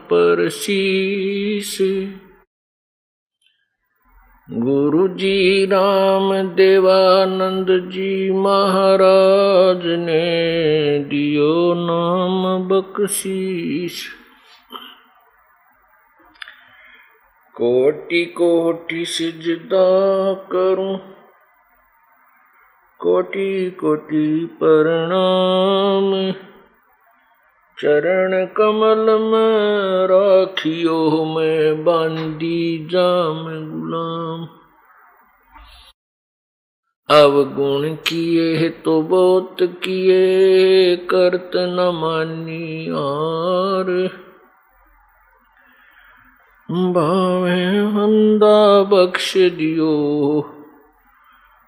पर शीस। गुरु जी राम देवानंद जी महाराज ने दियो नाम बख्शीश। कोटि कोटि सिजदा करूं, कोटि कोटि प्रणाम। चरण कमल में राखियो मैं बांधी जाम गुलाम। अवगुण किए तो बहुत किए, करत न मानी आर। भावे हंदा बख्श दियो,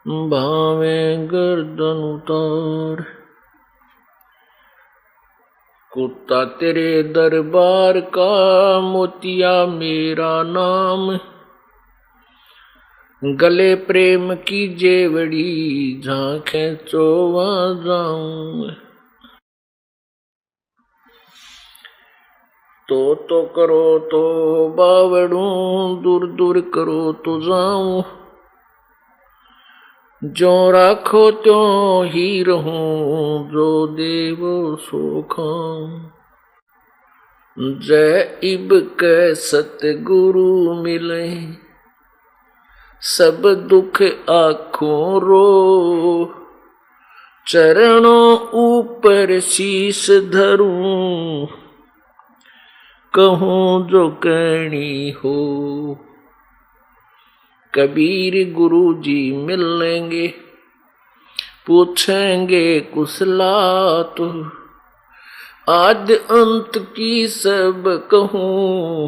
भावे गर्दन उतार। कुत्ता तेरे दरबार का, मोतिया मेरा नाम। गले प्रेम की जेवड़ी, झांके चोवा जाऊं। तो करो तो बावड़ूं, दूर दूर करो तो जाऊं। जो राखो त्यों ही रहूं, जो देवो सो खाऊं। जय इब के सतगुरु मिले, सब दुख आँखों रो। चरणों ऊपर शीश धरूं, कहूं जो कहनी हो। कबीर गुरु जी मिलेंगे, पूछेंगे कुशलात। आदि अंत की सब कहूं,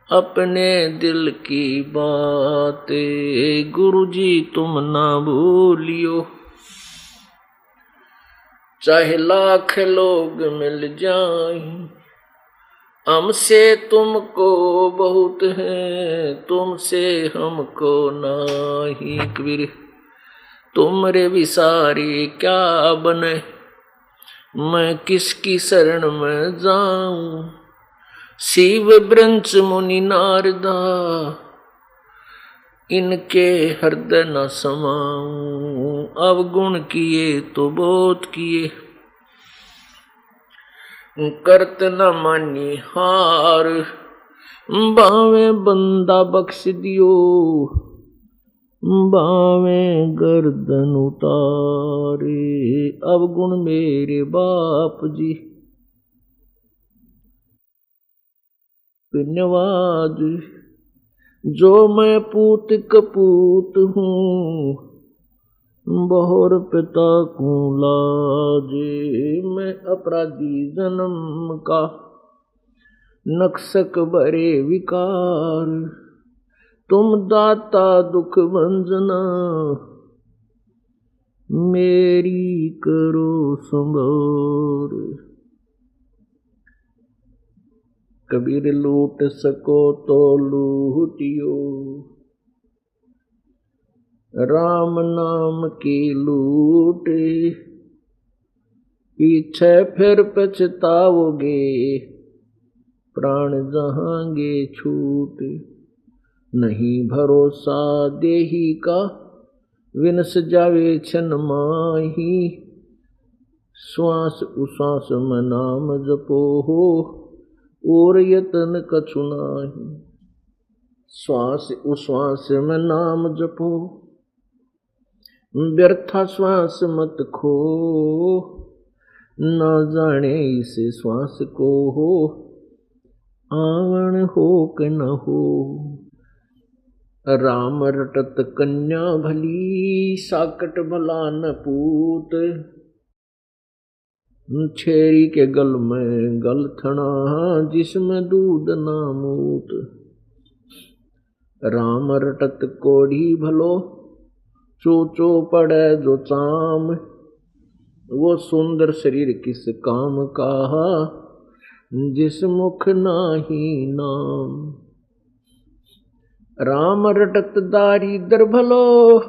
अपने दिल की बातें। गुरु जी तुम ना भूलियो, चाहे लाख लोग मिल जाएं। हमसे तुमको बहुत है, तुमसे हमको नाही। कबीर तुमरे विसारी क्या बने, मैं किसकी शरण में जाऊं। शिव ब्रंच मुनि नारदा, इनके हृदय न समाऊं। अवगुण किए तो बहुत किए, करत न मानी हार। बावे बंदा बख्श दियो, बावे गर्दन उतारे। अवगुण मेरे बाप जी, धन्यवाद। जो मैं पूत कपूत हूँ, बहुर पिता को लाजे। मैं अपराधी जन्म का, नक्सक भरे विकार। तुम दाता दुख भंजना, मेरी करो संभार। कबीर लूट सको तो लूटियो, राम नाम की लूट। पीछे फिर पछताओगे, प्राण जहांगे छूट। नहीं भरोसा देही का, विनस जावे छन माही। श्वास उश्वास में नाम जपो हो, और यतन कछु नाही। श्वास उश्वास में नाम जपो, व्यर्था श्वास मत खो। न जाने इस श्वास को हो, आवण हो कि न हो। राम रटत कन्या भली, साकट भला न पूत। छेरी के गल में गलथना, जिसमें दूध ना मूत। राम रटत कोढ़ी भलो, चोचो पड़े जो चाम। वो सुंदर शरीर किस काम का, जिस मुख नाही नाम। राम रटत दारिद्र भलो,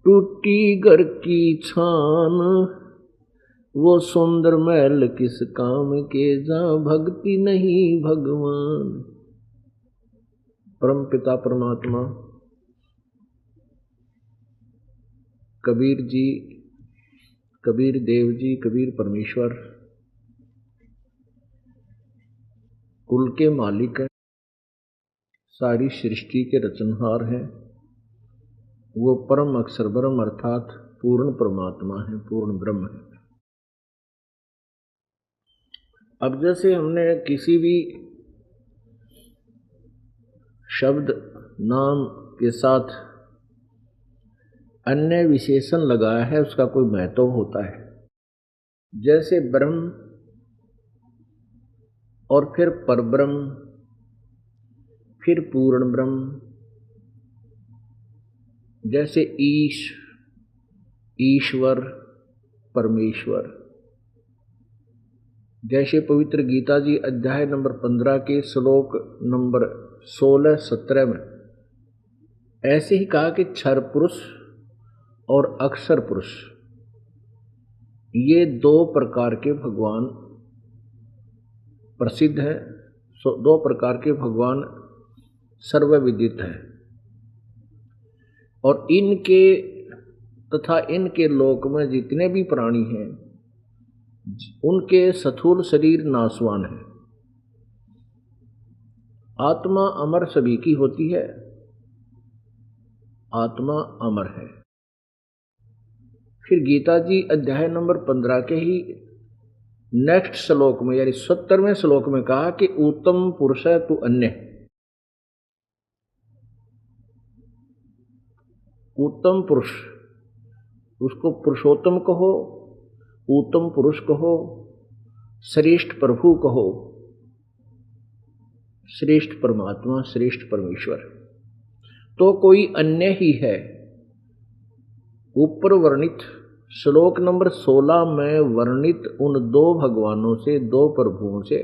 टूटी घर की छान। वो सुंदर महल किस काम के, जहाँ भक्ति नहीं भगवान। परम पिता परमात्मा कबीर जी, कबीर देव जी, कबीर परमेश्वर कुल के मालिक हैं, सारी सृष्टि के रचनहार हैं। वो परम अक्षर ब्रह्म अर्थात पूर्ण परमात्मा है, पूर्ण ब्रह्म है। अब जैसे हमने किसी भी शब्द नाम के साथ अन्य विशेषण लगाया है, उसका कोई महत्व होता है। जैसे ब्रह्म और फिर परब्रह्म, फिर पूर्ण ब्रह्म, जैसे ईश, ईश्वर, परमेश्वर। जैसे पवित्र गीता जी अध्याय नंबर 15 के श्लोक नंबर 16-17 में ऐसे ही कहा कि क्षर पुरुष और अक्षर पुरुष, ये दो प्रकार के भगवान प्रसिद्ध हैं, दो प्रकार के भगवान सर्वविदित हैं। और इनके तथा इनके लोक में जितने भी प्राणी हैं उनके स्थूल शरीर नाशवान है। आत्मा अमर सभी की होती है, आत्मा अमर है। फिर गीता जी अध्याय नंबर 15 के ही नेक्स्ट श्लोक में यानी 70वें श्लोक में कहा कि उत्तम पुरुष है तू अन्य। उत्तम पुरुष, उसको पुरुषोत्तम कहो, उत्तम पुरुष कहो, श्रेष्ठ प्रभु कहो, श्रेष्ठ परमात्मा, श्रेष्ठ परमेश्वर, तो कोई अन्य ही है। ऊपर वर्णित श्लोक नंबर 16 में वर्णित उन दो भगवानों से, दो प्रभुओं से,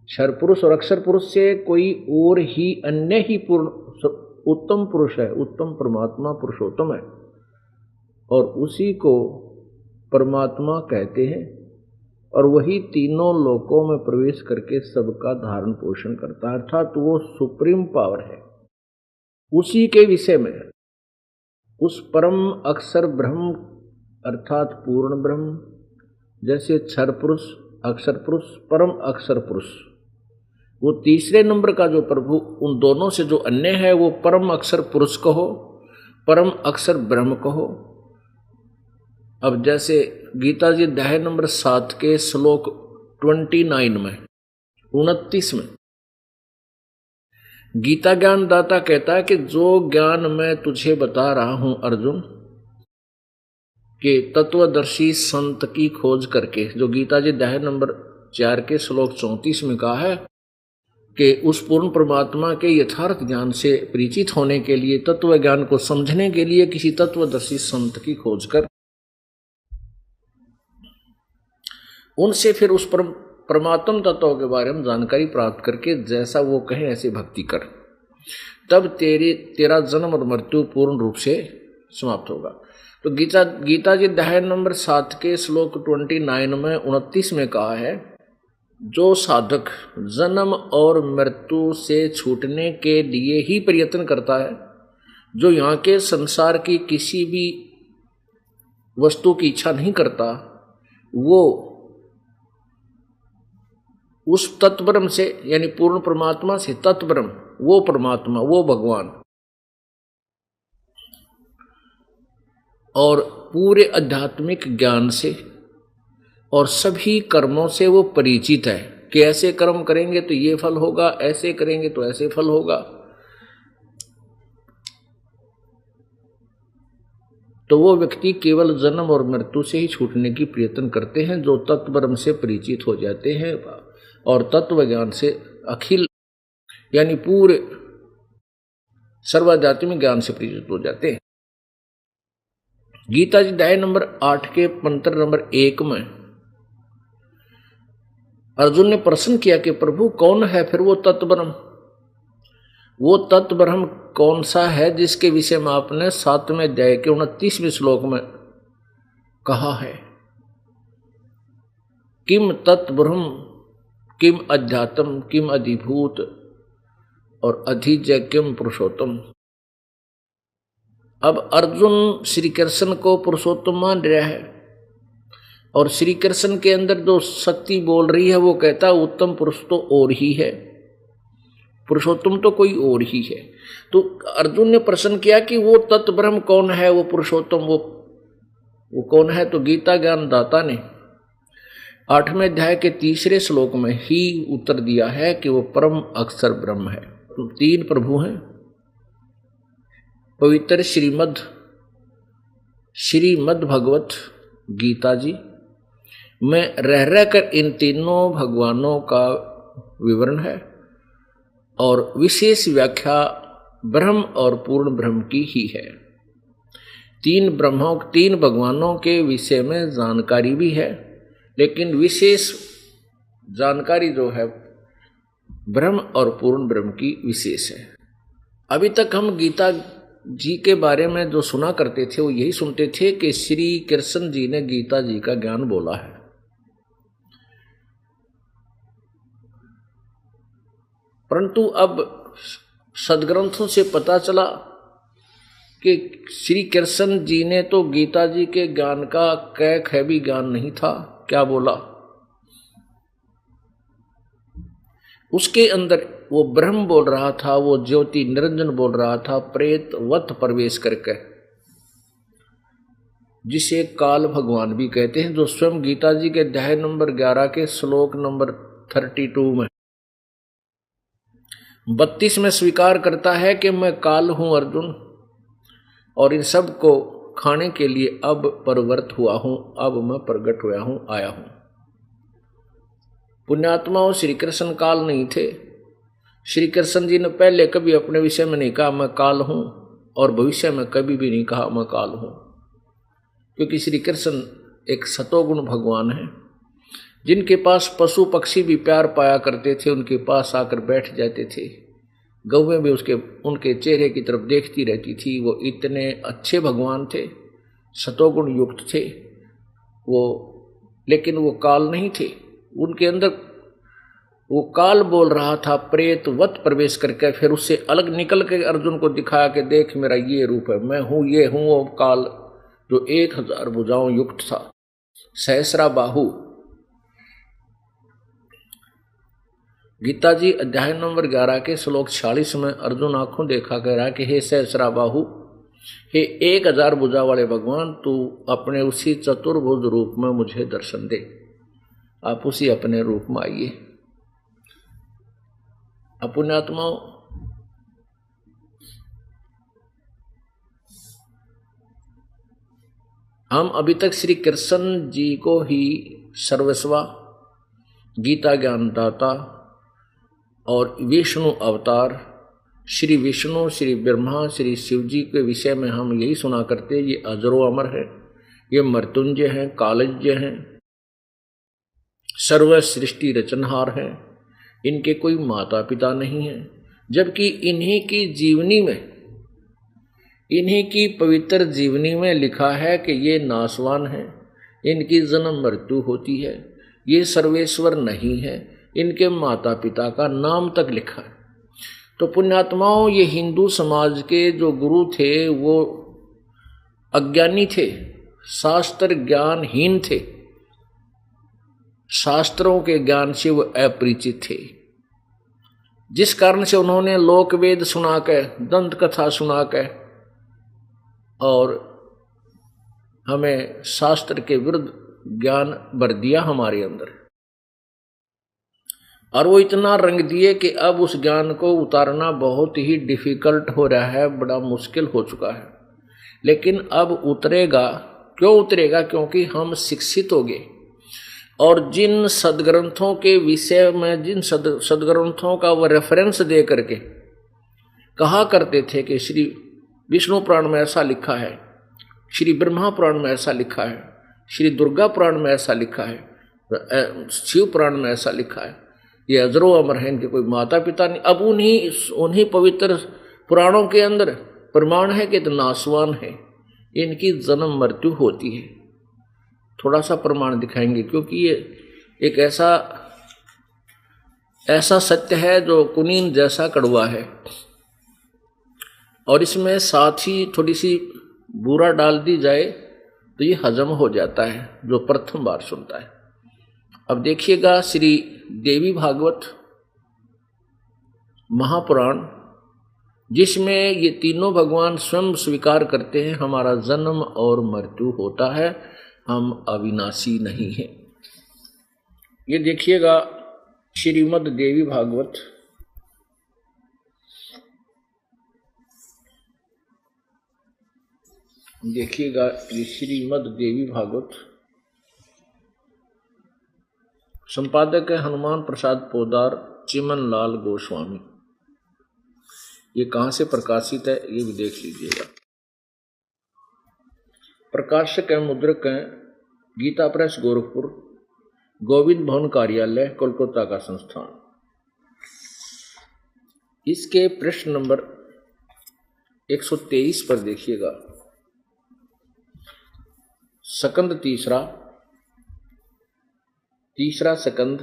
क्षर पुरुष और अक्षर पुरुष से कोई और ही अन्य ही पूर्ण उत्तम पुरुष है, उत्तम परमात्मा पुरुषोत्तम है, और उसी को परमात्मा कहते हैं। और वही तीनों लोकों में प्रवेश करके सबका धारण पोषण करता है, अर्थात वो सुप्रीम पावर है। उसी के विषय में उस परम अक्षर ब्रह्म अर्थात पूर्ण ब्रह्म, जैसे क्षर पुरुष, अक्षर पुरुष, परम अक्षर पुरुष, वो तीसरे नंबर का जो प्रभु उन दोनों से जो अन्य है वो परम अक्षर पुरुष कहो, परम अक्षर ब्रह्म कहो। अब जैसे गीता जी अध्याय नंबर 7 के श्लोक 29 में 29 में गीता ज्ञान दाता कहता है कि जो ज्ञान मैं तुझे बता रहा हूं अर्जुन, के तत्वदर्शी संत की खोज करके, जो गीता जी अध्याय नंबर 4 के श्लोक 34 में कहा है कि उस पूर्ण परमात्मा के यथार्थ ज्ञान से परिचित होने के लिए, तत्व ज्ञान को समझने के लिए किसी तत्वदर्शी संत की खोज कर उनसे फिर उस परमात्म तत्व के बारे में जानकारी प्राप्त करके जैसा वो कहे ऐसे भक्ति कर, तब तेरा जन्म और मृत्यु पूर्ण रूप से समाप्त होगा। तो गीता जी अध्याय नंबर 7 के श्लोक 29 में 29 में कहा है, जो साधक जन्म और मृत्यु से छूटने के लिए ही प्रयत्न करता है, जो यहाँ के संसार की किसी भी वस्तु की इच्छा नहीं करता, वो उस तत्ब्रह्म से यानी पूर्ण परमात्मा से, तत्ब्रह्म वो परमात्मा, वो भगवान, और पूरे आध्यात्मिक ज्ञान से और सभी कर्मों से वो परिचित है कि ऐसे कर्म करेंगे तो ये फल होगा, ऐसे करेंगे तो ऐसे फल होगा। तो वो व्यक्ति केवल जन्म और मृत्यु से ही छूटने की प्रयत्न करते हैं, जो तत्ब्रह्म से परिचित हो जाते हैं और तत्व ज्ञान से अखिल यानी पूरे सर्वाध्यात्मिक ज्ञान से परिचित हो जाते हैं। गीता जी अध्याय नंबर 8 के मंत्र नंबर 1 में अर्जुन ने प्रश्न किया कि प्रभु कौन है फिर वो तत्ब्रह्म? वो तत्ब्रह्म कौन सा है जिसके विषय में आपने 7वें अध्याय के 29वें श्लोक में कहा है? किम तत्ब्रह्म किम अध्यात्म किम अधिभूत और अधिजय किम पुरुषोत्तम। अब अर्जुन श्री कृष्ण को पुरुषोत्तम मान रहा है और श्री कृष्ण के अंदर जो शक्ति बोल रही है वो कहता है उत्तम पुरुष तो और ही है, पुरुषोत्तम तो कोई और ही है। तो अर्जुन ने प्रश्न किया कि वो तत्व ब्रह्म कौन है, वो पुरुषोत्तम वो कौन है। तो गीता ज्ञान दाता ने 8वें अध्याय के 3 श्लोक में ही उत्तर दिया है कि वो परम अक्षर ब्रह्म है। तो 3 प्रभु हैं, पवित्र श्रीमद् भगवत गीता जी में रह रहकर इन तीनों भगवानों का विवरण है और विशेष व्याख्या ब्रह्म और पूर्ण ब्रह्म की ही है। 3 भगवानों के विषय में जानकारी भी है, लेकिन विशेष जानकारी जो है ब्रह्म और पूर्ण ब्रह्म की विशेष है। अभी तक हम गीता जी के बारे में जो सुना करते थे वो यही सुनते थे कि श्री कृष्ण जी ने गीता जी का ज्ञान बोला है। परंतु अब सदग्रंथों से पता चला कि श्री कृष्ण जी ने तो गीता जी के ज्ञान का कै भी ज्ञान नहीं था। क्या बोला? उसके अंदर वो ब्रह्म बोल रहा था, वो ज्योति निरंजन बोल रहा था, प्रेतवत प्रवेश करके, जिसे काल भगवान भी कहते हैं, जो स्वयं गीता जी के अध्याय नंबर 11 के श्लोक नंबर 32 में 32 में स्वीकार करता है कि मैं काल हूं अर्जुन और इन सब को खाने के लिए अब प्रवृत्त हुआ हूं, अब मैं प्रकट हुआ हूं, आया हूं। पुण्यात्माओं, श्री कृष्ण काल नहीं थे। श्री कृष्ण जी ने पहले कभी अपने विषय में नहीं कहा मैं काल हूं और भविष्य में कभी भी नहीं कहा मैं काल हूं, क्योंकि श्री कृष्ण एक सतोगुण भगवान है जिनके पास पशु पक्षी भी प्यार पाया करते थे, उनके पास आकर बैठ जाते थे। गौवें भी उनके चेहरे की तरफ देखती रहती थी। वो इतने अच्छे भगवान थे, सतोगुण युक्त थे वो, लेकिन वो काल नहीं थे। उनके अंदर वो काल बोल रहा था प्रेतवत प्रवेश करके, फिर उससे अलग निकल के अर्जुन को दिखाया कि देख मेरा ये रूप है, मैं हूँ, ये हूँ। वो काल जो 1000 भुजाओं युक्त था, सहस्रा बाहु। गीता जी अध्याय नंबर 11 के श्लोक 46 में अर्जुन आंखों देखा कह रहा कि हे सहस्रा बाहु, हे 1000 भुजा वाले भगवान, तू अपने उसी चतुर्भुज रूप में मुझे दर्शन दे। आप उसी अपने रूप में आइए। पुण्यात्माओं, हम अभी तक श्री कृष्ण जी को ही सर्वस्वा, गीता ज्ञानदाता और विष्णु अवतार, श्री विष्णु, श्री ब्रह्मा, श्री शिव जी के विषय में हम यही सुना करते, ये अजरो अमर है, ये मृत्युंजय हैं, कालज्ञ हैं, सर्व सृष्टि रचनहार हैं, इनके कोई माता पिता नहीं है। जबकि इन्हीं की जीवनी में, इन्हीं की पवित्र जीवनी में लिखा है कि ये नासवान हैं, इनकी जन्म मृत्यु होती है, ये सर्वेश्वर नहीं है, इनके माता पिता का नाम तक लिखा है। तो पुण्यात्माओं, ये हिंदू समाज के जो गुरु थे वो अज्ञानी थे, शास्त्र ज्ञानहीन थे, शास्त्रों के ज्ञान से वो अपरिचित थे, जिस कारण से उन्होंने लोक वेद सुना के, दंत कथा सुना के और हमें शास्त्र के विरुद्ध ज्ञान भर दिया हमारे अंदर, और वो इतना रंग दिए कि अब उस ज्ञान को उतारना बहुत ही डिफिकल्ट हो रहा है, बड़ा मुश्किल हो चुका है। लेकिन अब उतरेगा। क्यों उतरेगा? क्योंकि हम शिक्षित हो गए और जिन सदग्रंथों के विषय में, जिन सदग्रंथों का वो रेफरेंस दे करके कहा करते थे कि श्री विष्णु पुराण में ऐसा लिखा है, श्री ब्रह्मा पुराण में ऐसा लिखा है, श्री दुर्गा पुराण में ऐसा लिखा है, शिव पुराण में ऐसा लिखा है, ये अजरो अमर है, इनके कोई माता पिता नहीं। अब उन्हीं पवित्र पुराणों के अंदर प्रमाण है कि तो नासवान है, इनकी जन्म मृत्यु होती है। थोड़ा सा प्रमाण दिखाएंगे, क्योंकि एक ऐसा सत्य है जो कुनीन जैसा कड़वा है, और इसमें साथ ही थोड़ी सी बूरा डाल दी जाए तो ये हजम हो जाता है जो प्रथम बार सुनता है। अब देखिएगा श्री देवी भागवत महापुराण, जिसमें ये तीनों भगवान स्वयं स्वीकार करते हैं हमारा जन्म और मृत्यु होता है, हम अविनाशी नहीं हैं। ये देखिएगा श्रीमद् देवी भागवत देखिएगा, श्रीमद् देवी भागवत, संपादक है हनुमान प्रसाद पोदार, चिमन लाल गोस्वामी। ये कहाँ से प्रकाशित है ये भी देख लीजिएगा। प्रकाशक है, मुद्रक हैं गीता प्रेस गोरखपुर, गोविंद भवन कार्यालय कोलकाता का संस्थान। इसके पृष्ठ नंबर 123 पर देखिएगा, सकंद तीसरा सकंद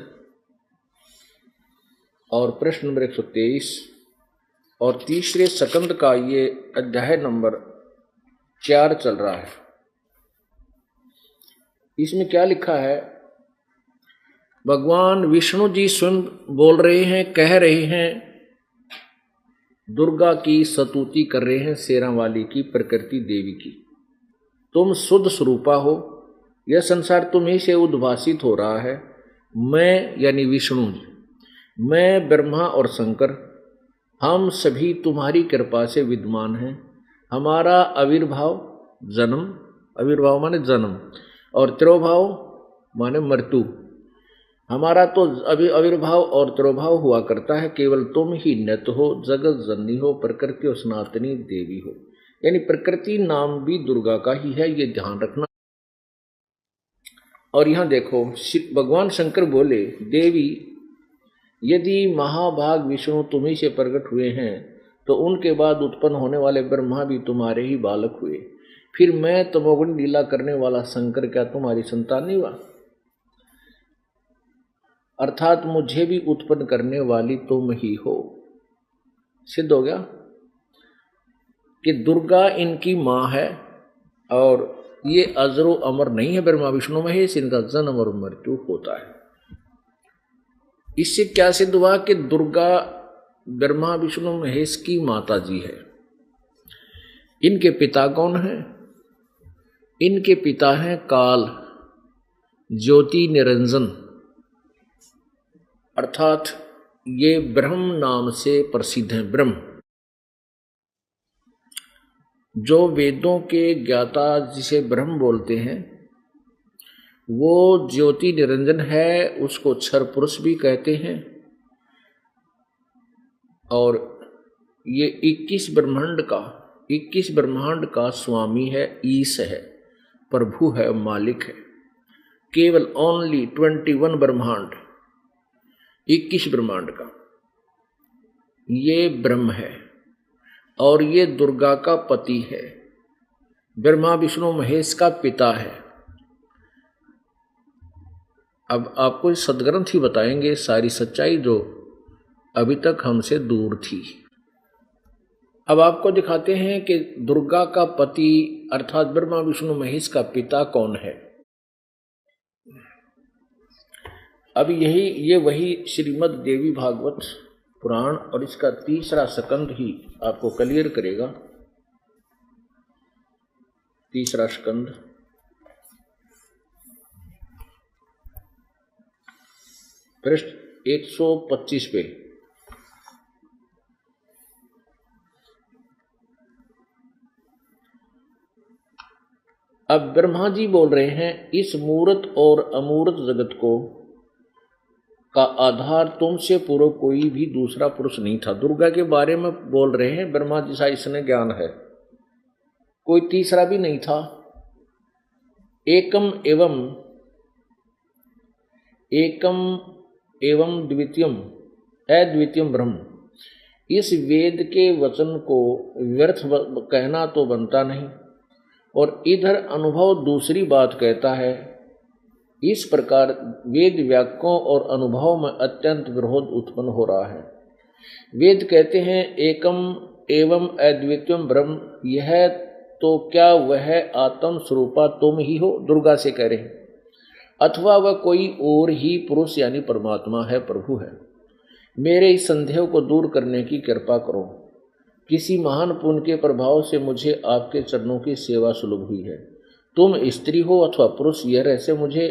और प्रश्न नंबर 123 और तीसरे सकंद का ये अध्याय नंबर 4 चल रहा है। इसमें क्या लिखा है, भगवान विष्णु जी स्वयं बोल रहे हैं, कह रहे हैं, दुर्गा की स्तुति कर रहे हैं, शेरा वाली की, प्रकृति देवी की। तुम शुद्ध स्वरूपा हो, यह संसार तुम्ही से उद्भासित हो रहा है। मैं यानी विष्णु, मैं ब्रह्मा और शंकर, हम सभी तुम्हारी कृपा से विद्यमान हैं। हमारा आविर्भाव जन्म, आविर्भाव माने जन्म, और तिरोभाव माने मृत्यु। हमारा तो अभी आविर्भाव और तिरोभाव हुआ करता है, केवल तुम ही नित्य हो, जगत जननी हो, प्रकृति और सनातनी देवी हो। यानी प्रकृति नाम भी दुर्गा का ही है, ये ध्यान रखना। और यहां देखो भगवान शंकर बोले, देवी यदि महाभाग विष्णु तुम्ही से प्रकट हुए हैं तो उनके बाद उत्पन्न होने वाले ब्रह्मा भी तुम्हारे ही बालक हुए, फिर मैं तमोगुण लीला करने वाला शंकर क्या तुम्हारी संतान नहीं हुआ? अर्थात मुझे भी उत्पन्न करने वाली तुम ही हो। सिद्ध हो गया कि दुर्गा इनकी माँ है और ये अजरो अमर नहीं है, ब्रह्मा विष्णु महेश, इनका जन्म और मृत्यु होता है। इससे क्या सिद्ध हुआ कि दुर्गा ब्रह्मा विष्णु महेश की माता जी है। इनके पिता कौन हैं? इनके पिता हैं काल, ज्योति निरंजन, अर्थात ये ब्रह्म नाम से प्रसिद्ध हैं। ब्रह्म जो वेदों के ज्ञाता जिसे ब्रह्म बोलते हैं, वो ज्योति निरंजन है, उसको क्षर पुरुष भी कहते हैं। और ये 21 ब्रह्मांड का स्वामी है, ईश है, प्रभु है, मालिक है। केवल ओनली 21 ब्रह्मांड, 21 ब्रह्मांड का ये ब्रह्म है और ये दुर्गा का पति है, ब्रह्मा विष्णु महेश का पिता है। अब आपको सदग्रंथ ही बताएंगे सारी सच्चाई जो अभी तक हमसे दूर थी। अब आपको दिखाते हैं कि दुर्गा का पति अर्थात ब्रह्मा विष्णु महेश का पिता कौन है। अब ये वही श्रीमद् देवी भागवत पुराण और इसका तीसरा स्कंद ही आपको क्लियर करेगा। तीसरा स्कंद पृष्ठ 125 पे। अब ब्रह्मा जी बोल रहे हैं, इस मूर्त और अमूर्त जगत को का आधार तुमसे पूर्व कोई भी दूसरा पुरुष नहीं था। दुर्गा के बारे में बोल रहे हैं, ब्रह्मा जी सा इसने ज्ञान है, कोई तीसरा भी नहीं था। एकम एवं द्वितीयम अद्वितीयम ब्रह्म। इस वेद के वचन को व्यर्थ कहना तो बनता नहीं, और इधर अनुभव दूसरी बात कहता है इस प्रकार वेद वाक्यों और अनुभव में अत्यंत विरोध उत्पन्न हो रहा है। वेद कहते हैं एकम एवं अद्वितीयम ब्रह्म, यह तो क्या वह आत्म स्वरूपा तुम ही हो, दुर्गा से कह रहे हैं, अथवा वह कोई और ही पुरुष यानी परमात्मा है, प्रभु है। मेरे इस संदेह को दूर करने की कृपा करो। किसी महान पुण्य के प्रभाव से मुझे आपके चरणों की सेवा सुलभ हुई है। तुम स्त्री हो अथवा पुरुष, यह रहस्य मुझे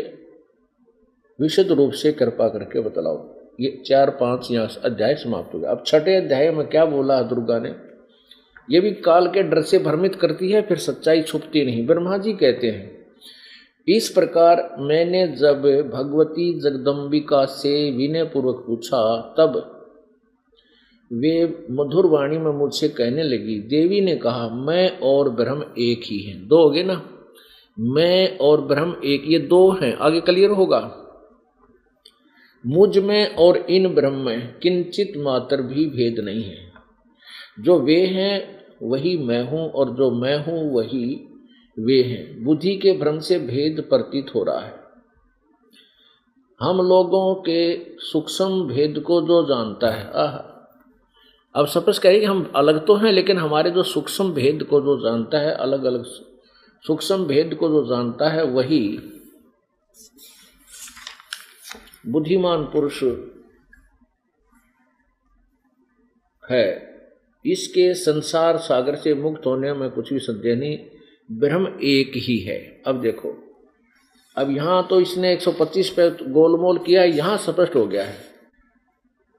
विशुद्ध रूप से कृपा करके बतलाओ। ये 4-5 यहाँ अध्याय समाप्त हो गया। अब 6ठे अध्याय में क्या बोला दुर्गा ने, ये भी काल के डर से भ्रमित करती है, फिर सच्चाई छुपती नहीं। ब्रह्मा जी कहते हैं, इस प्रकार मैंने जब भगवती जगदम्बिका से विनय पूर्वक पूछा, तब वे मधुर वाणी में मुझसे कहने लगी। देवी ने कहा, मैं और ब्रह्म एक ही हैं। दो हो गए ना, मैं और ब्रह्म एक, ये दो हैं, आगे क्लियर होगा। मुझ में और इन ब्रह्म में किंचित मात्र भी भेद नहीं है। जो वे हैं वही मैं हूं और जो मैं हूं वही वे हैं। बुद्धि के भ्रम से भेद प्रतीत हो रहा है। हम लोगों के सूक्ष्म भेद को जो जानता है, अब सपोज करिए कि हम अलग तो हैं, लेकिन हमारे जो सूक्ष्म भेद को जो जानता है, अलग अलग सूक्ष्म भेद को जो जानता है, वही बुद्धिमान पुरुष है। इसके संसार सागर से मुक्त होने में कुछ भी संदेह नहीं, ब्रह्म एक ही है। अब देखो, अब यहाँ तो इसने 125 पे गोलमोल किया, यहाँ स्पष्ट हो गया है।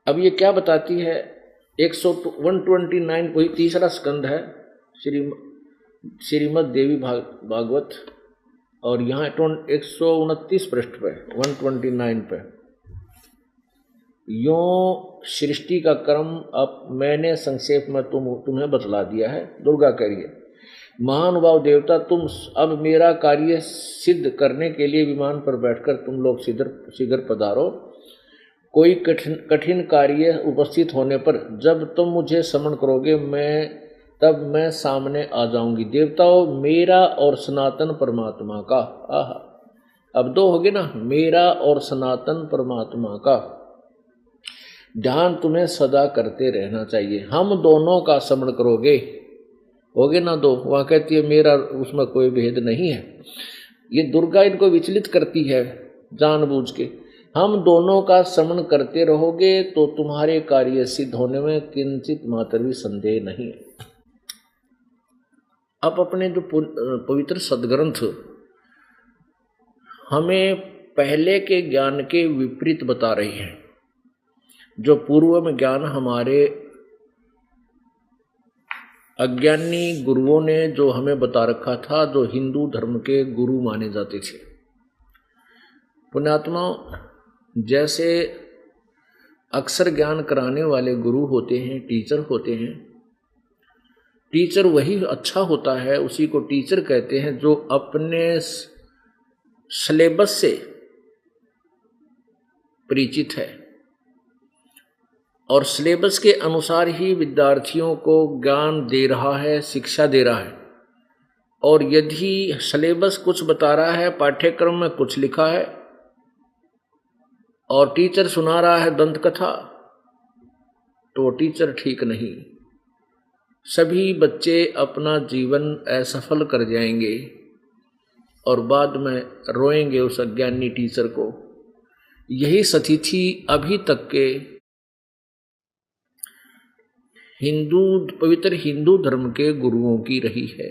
अब ये क्या बताती है, 129 कोई तीसरा स्कंद है श्रीमद देवी भागवत, और यहाँ 129 पृष्ठ पे 129 पे, यों सृष्टि का क्रम अब मैंने संक्षेप में तुम्हें बतला दिया है। दुर्गा कह रही है, महानुभाव देवता, तुम अब मेरा कार्य सिद्ध करने के लिए विमान पर बैठकर तुम लोग शीघ्र पधारो। कोई कठिन कार्य उपस्थित होने पर जब तुम मुझे समन करोगे, तब मैं सामने आ जाऊंगी। देवताओं, मेरा और सनातन परमात्मा का, अब दो हो गए ना, मेरा और सनातन परमात्मा का ध्यान तुम्हें सदा करते रहना चाहिए। हम दोनों का स्मरण करोगे, हो गए ना दो। वहाँ कहती है मेरा, उसमें कोई भेद नहीं है। ये दुर्गा इनको विचलित करती है जानबूझ के। हम दोनों का स्मरण करते रहोगे तो तुम्हारे कार्य सिद्ध होने में किंचित मात्र भी संदेह नहीं है। अब अपने जो पवित्र सदग्रंथ हमें पहले के ज्ञान के विपरीत बता रही है। जो पूर्व में ज्ञान हमारे अज्ञानी गुरुओं ने जो हमें बता रखा था, जो हिंदू धर्म के गुरु माने जाते थे। पुण्यात्मा, जैसे अक्सर ज्ञान कराने वाले गुरु होते हैं, टीचर होते हैं, टीचर वही अच्छा होता है, उसी को टीचर कहते हैं जो अपने सिलेबस से परिचित है और सिलेबस के अनुसार ही विद्यार्थियों को ज्ञान दे रहा है, शिक्षा दे रहा है। और यदि सिलेबस कुछ बता रहा है, पाठ्यक्रम में कुछ लिखा है और टीचर सुना रहा है दंत कथा, तो टीचर ठीक नहीं। सभी बच्चे अपना जीवन असफल कर जाएंगे और बाद में रोएंगे उस अज्ञानी टीचर को। यही स्थिति अभी तक के पवित्र हिंदू धर्म के गुरुओं की रही है।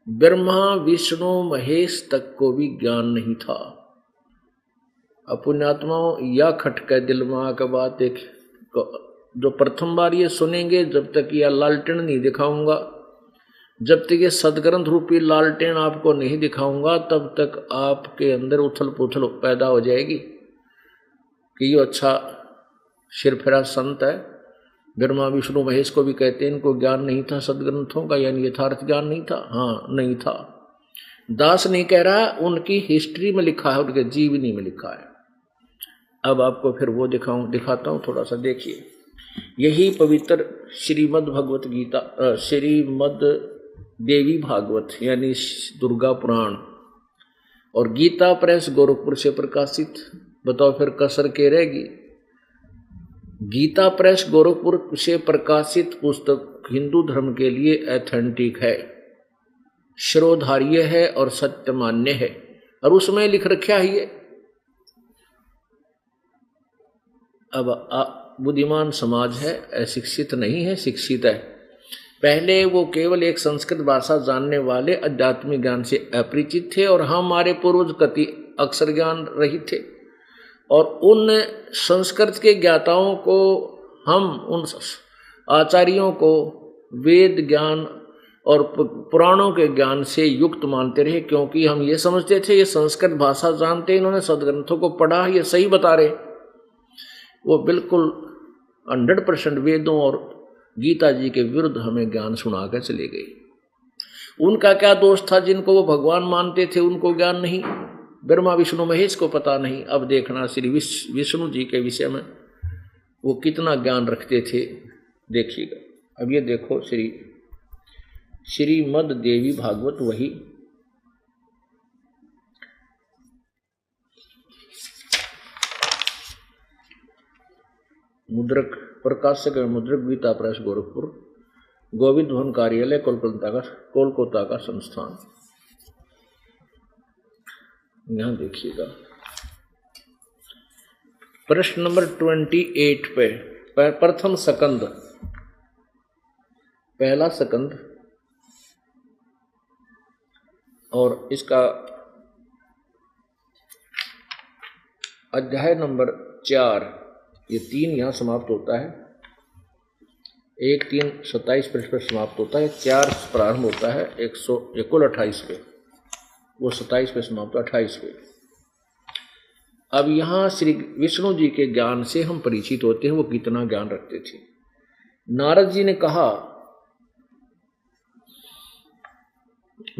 ब्रह्मा विष्णु महेश तक को भी ज्ञान नहीं था। पुण्यात्माओं, या खटके दिल में आकर बात एक जो प्रथम बार ये सुनेंगे, जब तक यह लालटेन नहीं दिखाऊंगा, जब तक ये सदग्रंथ रूपी लालटेन आपको नहीं दिखाऊंगा, तब तक आपके अंदर उथल पुथल पैदा हो जाएगी कि ये अच्छा सिरफिरा संत है। ब्रह्मा विष्णु महेश को भी कहते हैं, इनको ज्ञान नहीं था सदग्रंथों का, यानी यथार्थ ज्ञान नहीं था। हाँ, नहीं था। दास नहीं कह रहा, उनकी हिस्ट्री में लिखा है, उनके जीवनी में लिखा है। अब आपको फिर वो दिखाता हूँ, थोड़ा सा देखिए। यही पवित्र श्रीमद् भगवत गीता, श्रीमद् देवी भागवत यानी दुर्गा पुराण, और गीता प्रेस गोरखपुर से प्रकाशित। बताओ फिर कसर के रहेगी। गीता प्रेस गोरखपुर से प्रकाशित पुस्तक हिंदू धर्म के लिए ऑथेंटिक है, श्रोधार्य है और सत्य मान्य है। और उसमें लिख रखा ही है। अब बुद्धिमान समाज है, अशिक्षित नहीं है, शिक्षित है। पहले वो केवल एक संस्कृत भाषा जानने वाले आध्यात्मिक ज्ञान से अपरिचित थे और हमारे पूर्वज कति अक्षर ज्ञान रहित थे। और उन संस्कृत के ज्ञाताओं को हम, उन आचार्यों को वेद ज्ञान और पुराणों के ज्ञान से युक्त मानते रहे, क्योंकि हम ये समझते थे ये संस्कृत भाषा जानते, इन्होंने सदग्रंथों को पढ़ा, ये सही बता रहे। वो बिल्कुल 100% वेदों और गीता जी के विरुद्ध हमें ज्ञान सुना कर चले गए। उनका क्या दोष था? जिनको वो भगवान मानते थे उनको ज्ञान नहीं, ब्रह्मा विष्णु महेश को पता नहीं। अब देखना श्री विष्णु जी के विषय में वो कितना ज्ञान रखते थे, देखिएगा। अब ये देखो श्रीमद् देवी भागवत, वही मुद्रक प्रकाशक मुद्रक गीता प्रेस गोरखपुर, गोविंद भवन कार्यालय कोलकाता का संस्थान। यहां देखिएगा प्रश्न नंबर 28 पे प्रथम स्कंद, पहला स्कंद और इसका अध्याय नंबर 4, ये 3 यहाँ समाप्त होता है। 1, 3, 27 पृष्ठ पर समाप्त होता है, 4 प्रारंभ होता है 128 पे, वो 27 पे समाप्त होता है, 28 पे। अब यहाँ श्री विष्णु जी के ज्ञान से हम परिचित होते हैं, वो कितना ज्ञान रखते थे। नारद जी ने कहा,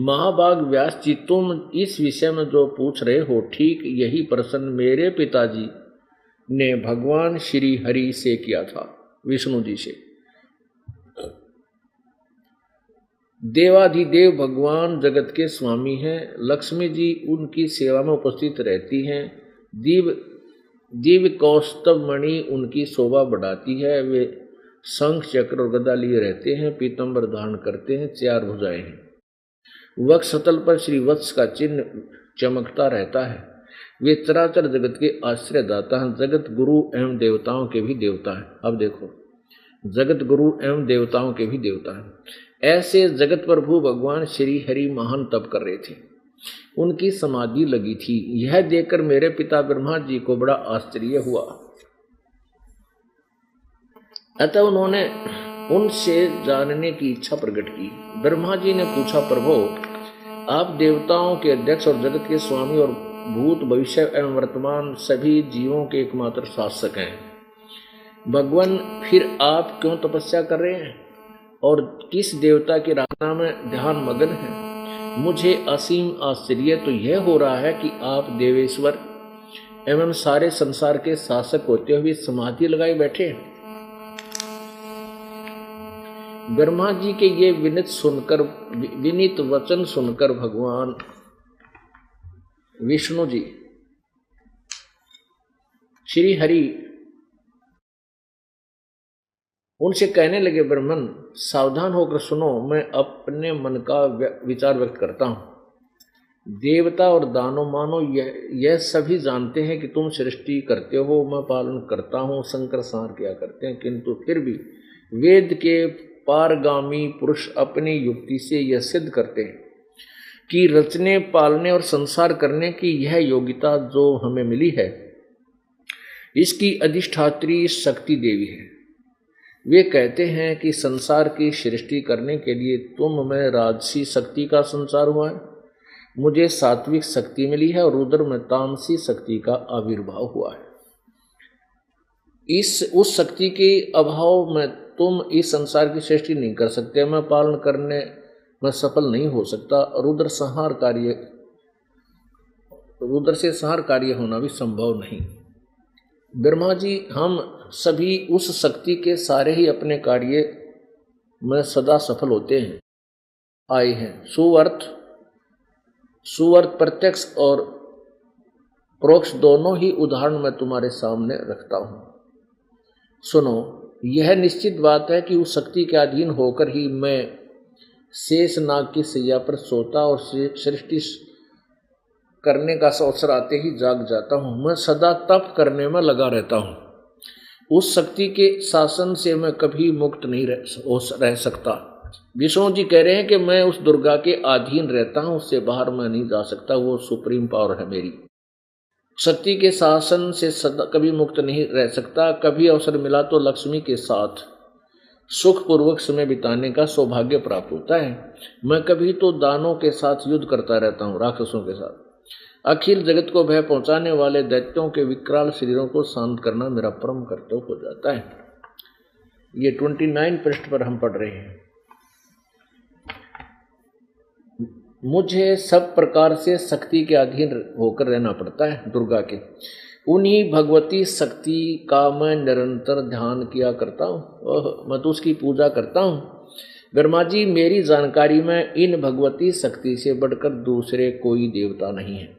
महाभाग व्यास जी, तुम इस विषय में जो पूछ रहे हो, ठीक यही प्रश्न मेरे पिताजी ने भगवान श्री हरि से किया था, विष्णु जी से। देवाधिदेव भगवान जगत के स्वामी हैं, लक्ष्मी जी उनकी सेवा में उपस्थित रहती हैं, दिव्य कौस्तभ मणि उनकी शोभा बढ़ाती है, वे शंख चक्र और गदा लिए रहते हैं, पीतंबर धारण करते हैं, 4 भुजाएं हैं, वक्षस्थल पर श्री वत्स का चिन्ह चमकता रहता है, वे चराचर जगत के आश्रय दाता हैं, जगत गुरु एवं देवताओं के भी देवता हैं। अब देखो, जगत गुरु एवं देवताओं के भी देवता हैं। ऐसे जगत प्रभु भगवान श्री हरि महान तप कर रहे थे, उनकी समाधि लगी थी। यह देखकर मेरे पिता ब्रह्मा जी को बड़ा आश्चर्य हुआ, अतः उन्होंने उनसे जानने की इच्छा प्रकट की। ब्रह्मा जी ने पूछा, प्रभु आप देवताओं के अध्यक्ष और जगत के स्वामी और भूत भविष्य एवं वर्तमान सभी जीवों के एकमात्र शासक हैं। भगवान, फिर आप क्यों तपस्या कर रहे हैं और किस देवता की आराधना में ध्यान मग्न हैं? मुझे असीम आश्चर्य तो यह हो रहा है कि आप देवेश्वर एवं सारे संसार के शासक होते हुए समाधि लगाए बैठे हैं। ब्रह्मा जी के ये विनीत वचन सुनकर भगवान विष्णु जी श्री हरि उनसे कहने लगे, ब्रह्मन सावधान होकर सुनो, मैं अपने मन का विचार व्यक्त करता हूँ। देवता और दानव मानो यह सभी जानते हैं कि तुम सृष्टि करते हो, मैं पालन करता हूँ, शंकर संहार किया करते हैं, किंतु फिर भी वेद के पारगामी पुरुष अपनी युक्ति से यह सिद्ध करते हैं कि रचने, पालने और संसार करने की यह योग्यता जो हमें मिली है, इसकी अधिष्ठात्री शक्ति देवी है। वे कहते हैं कि संसार की सृष्टि करने के लिए तुम में राजसी शक्ति का संचार हुआ है, मुझे सात्विक शक्ति मिली है और रुद्र में तामसी शक्ति का आविर्भाव हुआ है। उस शक्ति के अभाव में तुम इस संसार की सृष्टि नहीं कर सकते, मैं पालन करने में सफल नहीं हो सकता। रुद्र से संहार कार्य होना भी संभव नहीं। ब्रह्मा जी, हम सभी उस शक्ति के सारे ही अपने कार्य में सदा सफल होते हैं आए हैं। सुअर्थ सुअर्थ प्रत्यक्ष और परोक्ष दोनों ही उदाहरण मैं तुम्हारे सामने रखता हूं। सुनो, यह निश्चित बात है कि उस शक्ति के अधीन होकर ही मैं शेष नाग की सैया पर सोता और सृष्टि करने का अवसर आते ही जाग जाता हूं। मैं सदा तप करने में लगा रहता हूं। उस शक्ति के शासन से मैं कभी मुक्त नहीं रह सकता। विष्णु जी कह रहे हैं कि मैं उस दुर्गा के अधीन रहता हूं, उससे बाहर मैं नहीं जा सकता। वो सुप्रीम पावर है मेरी। शक्ति के शासन से सदा कभी मुक्त नहीं रह सकता। कभी अवसर मिला तो लक्ष्मी के साथ सुखपूर्वक समय बिताने का सौभाग्य प्राप्त होता है। मैं कभी तो दानों के साथ युद्ध करता रहता हूँ, राक्षसों के साथ। अखिल जगत को भय पहुंचाने वाले दैत्यों के विकराल शरीरों को शांत करना मेरा परम कर्तव्य हो जाता है। ये 29 पृष्ठ पर हम पढ़ रहे हैं। मुझे सब प्रकार से शक्ति के अधीन होकर रहना पड़ता है, दुर्गा के। उन्हीं भगवती शक्ति का मैं निरंतर ध्यान किया करता हूँ। मैं तो उसकी पूजा करता हूँ। ब्रह्मा जी, मेरी जानकारी में इन भगवती शक्ति से बढ़कर दूसरे कोई देवता नहीं है।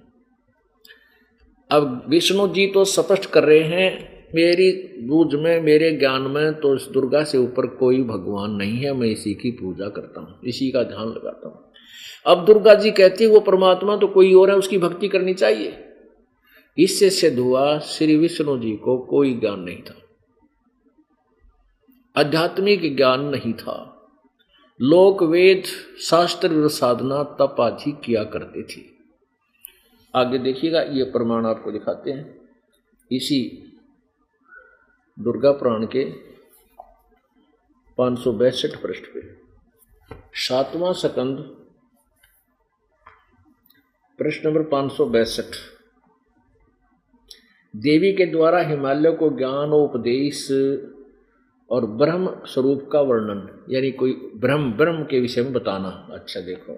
अब विष्णु जी तो स्पष्ट कर रहे हैं, मेरी बूझ में, मेरे ज्ञान में तो इस दुर्गा से ऊपर कोई भगवान नहीं है। मैं इसी की पूजा करता हूँ, इसी का ध्यान लगाता हूँ। अब दुर्गा जी कहती है वो परमात्मा तो कोई और है, उसकी भक्ति करनी चाहिए। इससे सिद्ध हुआ श्री विष्णु जी को कोई ज्ञान नहीं था, आध्यात्मिक ज्ञान नहीं था। लोक वेद शास्त्र साधना तप आदि किया करते थे। आगे देखिएगा, ये प्रमाण आपको दिखाते हैं इसी दुर्गा पुराण के 562 पृष्ठ पे। 7वां स्कंद प्रश्न नंबर 562। देवी के द्वारा हिमालय को ज्ञान और उपदेश और ब्रह्म स्वरूप का वर्णन, यानी कोई ब्रह्म के विषय में बताना। अच्छा देखो,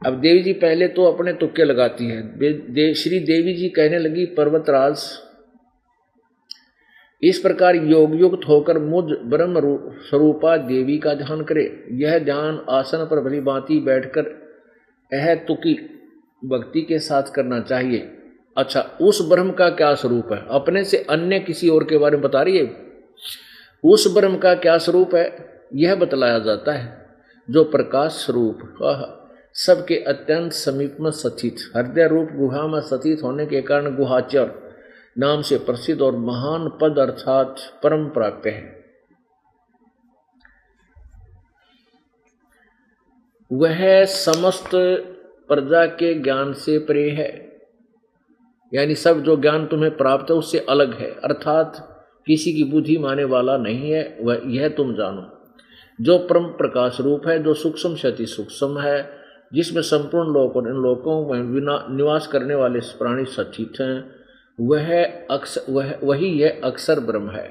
अब देवी जी पहले तो अपने तुक्के लगाती है। श्री देवी जी कहने लगी, पर्वतराज इस प्रकार योग युक्त होकर मुझ ब्रह्म स्वरूपा देवी का ध्यान करे। यह ध्यान आसन पर भली भांति बैठकर तुकी भक्ति के साथ करना चाहिए। अच्छा, उस ब्रह्म का क्या स्वरूप है? अपने से अन्य किसी और के बारे में बता रही है। उस ब्रह्म का क्या स्वरूप है यह बतलाया जाता है, जो प्रकाश स्वरूप सबके अत्यंत समीप में स्थित, हृदय रूप गुहा में स्थित होने के कारण गुहाचर नाम से प्रसिद्ध और महान पद अर्थात परम प्राप्य है। वह समस्त प्रजा के ज्ञान से परे है, यानी सब जो ज्ञान तुम्हें प्राप्त है उससे अलग है, अर्थात किसी की बुद्धि माने वाला नहीं है। वह यह तुम जानो, जो परम प्रकाश रूप है, जो सूक्ष्म से अति सूक्ष्म है, जिसमें संपूर्ण लोक और इन लोकों में निवास करने वाले प्राणी स्थित हैं, वही यह अक्षर ब्रह्म है।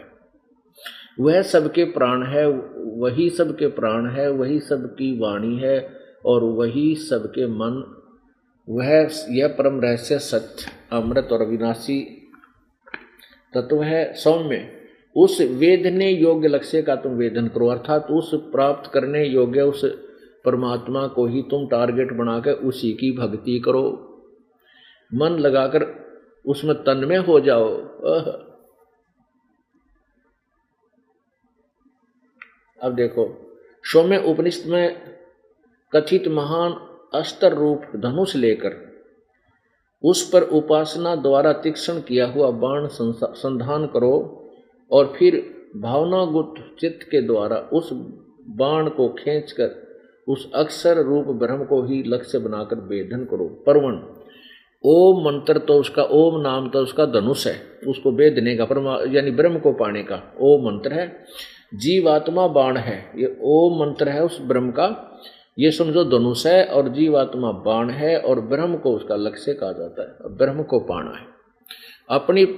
वह सबके प्राण है, वही सबके प्राण है, वही सबकी वाणी है और वही सबके मन। वह यह परम रहस्य सत्य, अमृत और अविनाशी तत्व है। सौम्य उस वेदने योग्य लक्ष्य का तुम वेदन करो, अर्थात उस प्राप्त करने योग्य उस परमात्मा को ही तुम टारगेट बनाकर उसी की भक्ति करो। मन लगाकर उसमें तन्मय हो जाओ। अब देखो, सौम्य उपनिषद में कथित महान अस्त्र रूप धनुष लेकर उस पर उपासना द्वारा तीक्ष्ण किया हुआ बाण संधान करो और फिर भावनागुत चित्त के द्वारा उस बाण को खींचकर उस अक्षर रूप ब्रह्म को ही लक्ष्य बनाकर वेदन करो। परवण ओम मंत्र तो उसका, ओम नाम तो उसका धनुष है, उसको वेदने का, यानी ब्रह्म को पाने का ओम मंत्र है। जीवात्मा बाण है, ये ओम मंत्र है उस ब्रह्म का, ये समझो धनुष है, और जीवात्मा बाण है और ब्रह्म को उसका लक्ष्य कहा जाता है। ब्रह्म को पाना है।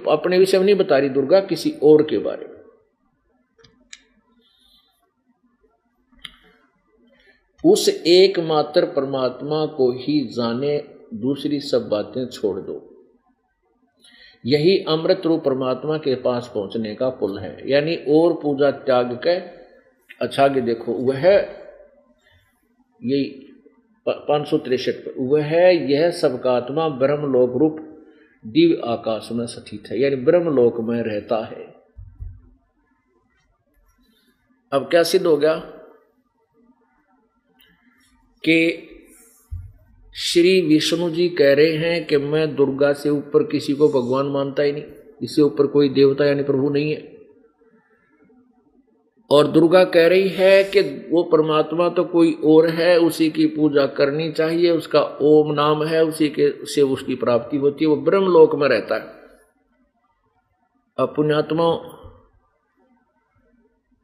अपने विषय में नहीं बता रही दुर्गा, किसी और के बारे में। उस एकमात्र परमात्मा को ही जाने, दूसरी सब बातें छोड़ दो। यही अमृत रूप परमात्मा के पास पहुंचने का पुल है, यानी और पूजा त्याग के। अच्छा आगे देखो, वह यही 563 पर, वह यह सबका आत्मा ब्रह्मलोक रूप दिव्य आकाश में स्थित है, यानी ब्रह्मलोक में रहता है। अब क्या सिद्ध हो गया कि श्री विष्णु जी कह रहे हैं कि मैं दुर्गा से ऊपर किसी को भगवान मानता ही नहीं, इससे ऊपर कोई देवता यानी प्रभु नहीं है। और दुर्गा कह रही है कि वो परमात्मा तो कोई और है, उसी की पूजा करनी चाहिए, उसका ओम नाम है, उसी के से उसकी प्राप्ति होती है, वो ब्रह्मलोक में रहता है। अब पुण्यात्मा,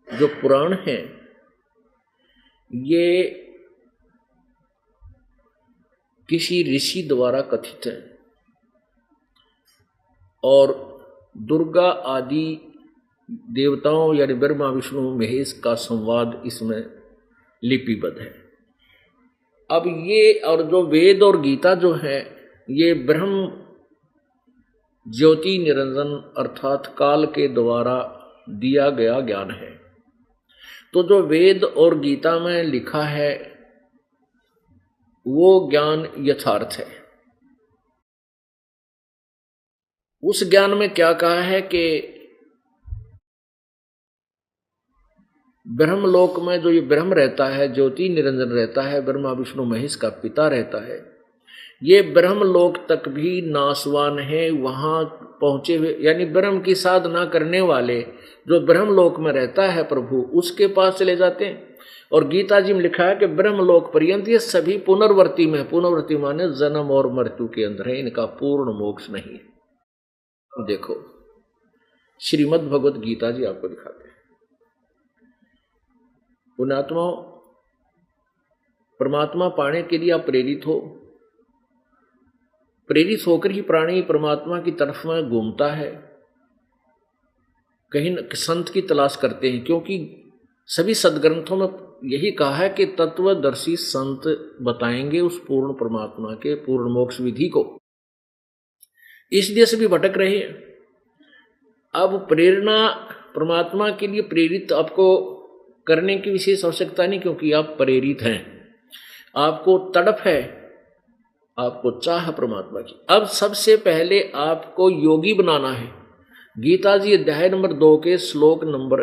जो पुराण है ये किसी ऋषि द्वारा कथित है और दुर्गा आदि देवताओं यानी ब्रह्मा विष्णु महेश का संवाद इसमें लिपिबद्ध है। अब ये और जो वेद और गीता जो है ये ब्रह्म ज्योति निरंजन अर्थात काल के द्वारा दिया गया ज्ञान है। तो जो वेद और गीता में लिखा है वो ज्ञान यथार्थ है। उस ज्ञान में क्या कहा है कि ब्रह्मलोक में जो ये ब्रह्म रहता है, ज्योति निरंजन रहता है, ब्रह्मा विष्णु महेश का पिता रहता है, ये ब्रह्मलोक तक भी नासवान है। वहां पहुंचे हुए यानी ब्रह्म की साधना करने वाले जो ब्रह्मलोक में रहता है प्रभु, उसके पास चले जाते हैं। और गीता जी में लिखा है कि ब्रह्मलोक पर्यंत ये सभी पुनर्वर्ती में, पुनर्वर्ती माने जन्म और मृत्यु के अंदर है, इनका पूर्ण मोक्ष नहीं है। अब देखो श्रीमद् भगवत गीता जी आपको दिखाते हैं। पुण्यात्मा, परमात्मा पाने के लिए आप प्रेरित हो, प्रेरित होकर ही प्राणी परमात्मा की तरफ में घूमता है, कहीं संत की तलाश करते हैं, क्योंकि सभी सदग्रंथों में यही कहा है कि तत्वदर्शी संत बताएंगे उस पूर्ण परमात्मा के पूर्ण मोक्ष विधि को। इसलिए सभी भटक रहे हैं। अब प्रेरणा परमात्मा के लिए प्रेरित आपको करने की विशेष आवश्यकता नहीं, क्योंकि आप प्रेरित हैं, आपको तड़प है, आपको चाह परमात्मा की। अब सबसे पहले आपको योगी बनाना है। गीता जी अध्याय नंबर 2 के श्लोक नंबर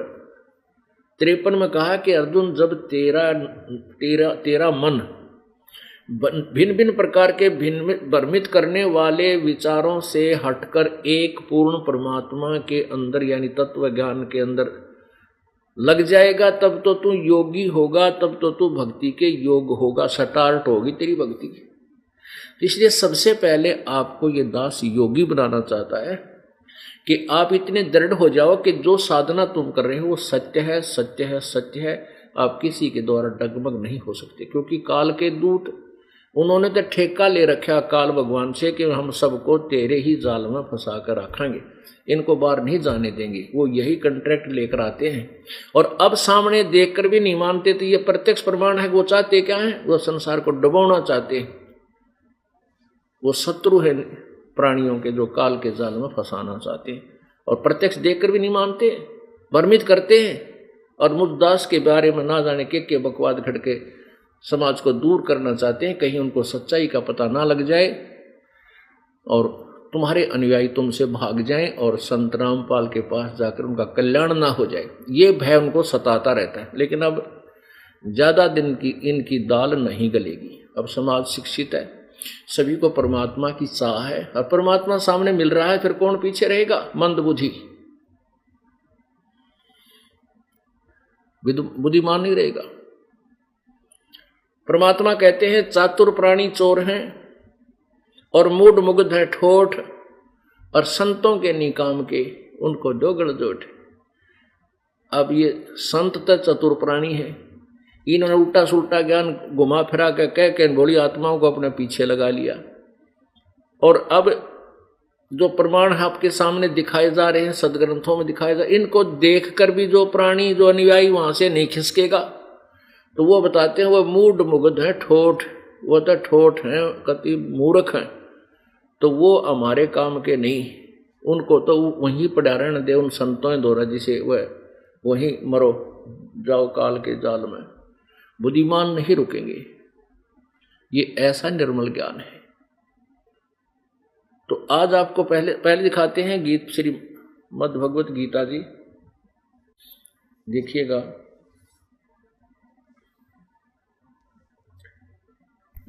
53 में कहा कि अर्जुन, जब तेरा मन भिन्न भिन्न प्रकार के भिन्न भ्रमित करने वाले विचारों से हटकर एक पूर्ण परमात्मा के अंदर यानी तत्व ज्ञान के अंदर लग जाएगा, तब तो तू योगी होगा, तब तो तू भक्ति के योग होगा, स्टार्ट होगी तेरी भक्ति की। इसलिए सबसे पहले आपको ये दास योगी बनाना चाहता है कि आप इतने दृढ़ हो जाओ कि जो साधना तुम कर रहे हो वो सत्य है, सत्य है, सत्य है। आप किसी के द्वारा डगमग नहीं हो सकते, क्योंकि काल के दूत उन्होंने तो ठेका ले रखा काल भगवान से कि हम सबको तेरे ही जाल में फंसा कर रखेंगे, इनको बाहर नहीं जाने देंगे। वो यही कॉन्ट्रैक्ट लेकर आते हैं और अब सामने देखकर भी नहीं मानते। तो ये प्रत्यक्ष प्रमाण है। वो चाहते क्या है? वो संसार को डुबाना चाहते हैं। वो शत्रु है प्राणियों के, जो काल के जाल में फंसाना चाहते हैं और प्रत्यक्ष देखकर भी नहीं मानते, भ्रमित करते हैं और मुद्दास के बारे में ना जाने के बकवाद घड़ के समाज को दूर करना चाहते हैं, कहीं उनको सच्चाई का पता ना लग जाए और तुम्हारे अनुयायी तुमसे भाग जाएं और संत रामपाल के पास जाकर उनका कल्याण ना हो जाए। ये भय उनको सताता रहता है। लेकिन अब ज़्यादा दिन की इनकी दाल नहीं गलेगी। अब समाज शिक्षित है, सभी को परमात्मा की चाह है और परमात्मा सामने मिल रहा है, फिर कौन पीछे रहेगा? मंद बुद्धि, बुद्धिमान नहीं रहेगा। परमात्मा कहते हैं चातुर प्राणी चोर हैं और मूढ़ मुग्ध है ठोठ, और संतों के निकाम के उनको डोगड़ जोट। अब ये संत तो चतुर प्राणी है, इन्होंने उल्टा सुल्टा ज्ञान घुमा फिरा के कह के भोली आत्माओं को अपने पीछे लगा लिया। और अब जो प्रमाण आपके सामने दिखाए जा रहे हैं, सदग्रंथों में दिखाए जा, इनको देखकर भी जो प्राणी, जो अनुयायी वहां से नहीं खिसकेगा। तो वो बताते हैं वो मूढ़ मुग्ध है ठोठ, वो तो ठोठ हैं, कति मूर्ख हैं, तो वो हमारे काम के नहीं। उनको तो वहीं पड़ा रहने दे, उन संतों द्वारा जिसे वह वहीं मरो जाओ काल के जाल में। बुद्धिमान नहीं रुकेंगे। ये ऐसा निर्मल ज्ञान है। तो आज आपको पहले दिखाते हैं गीत श्रीमद् भगवत गीता जी, देखिएगा।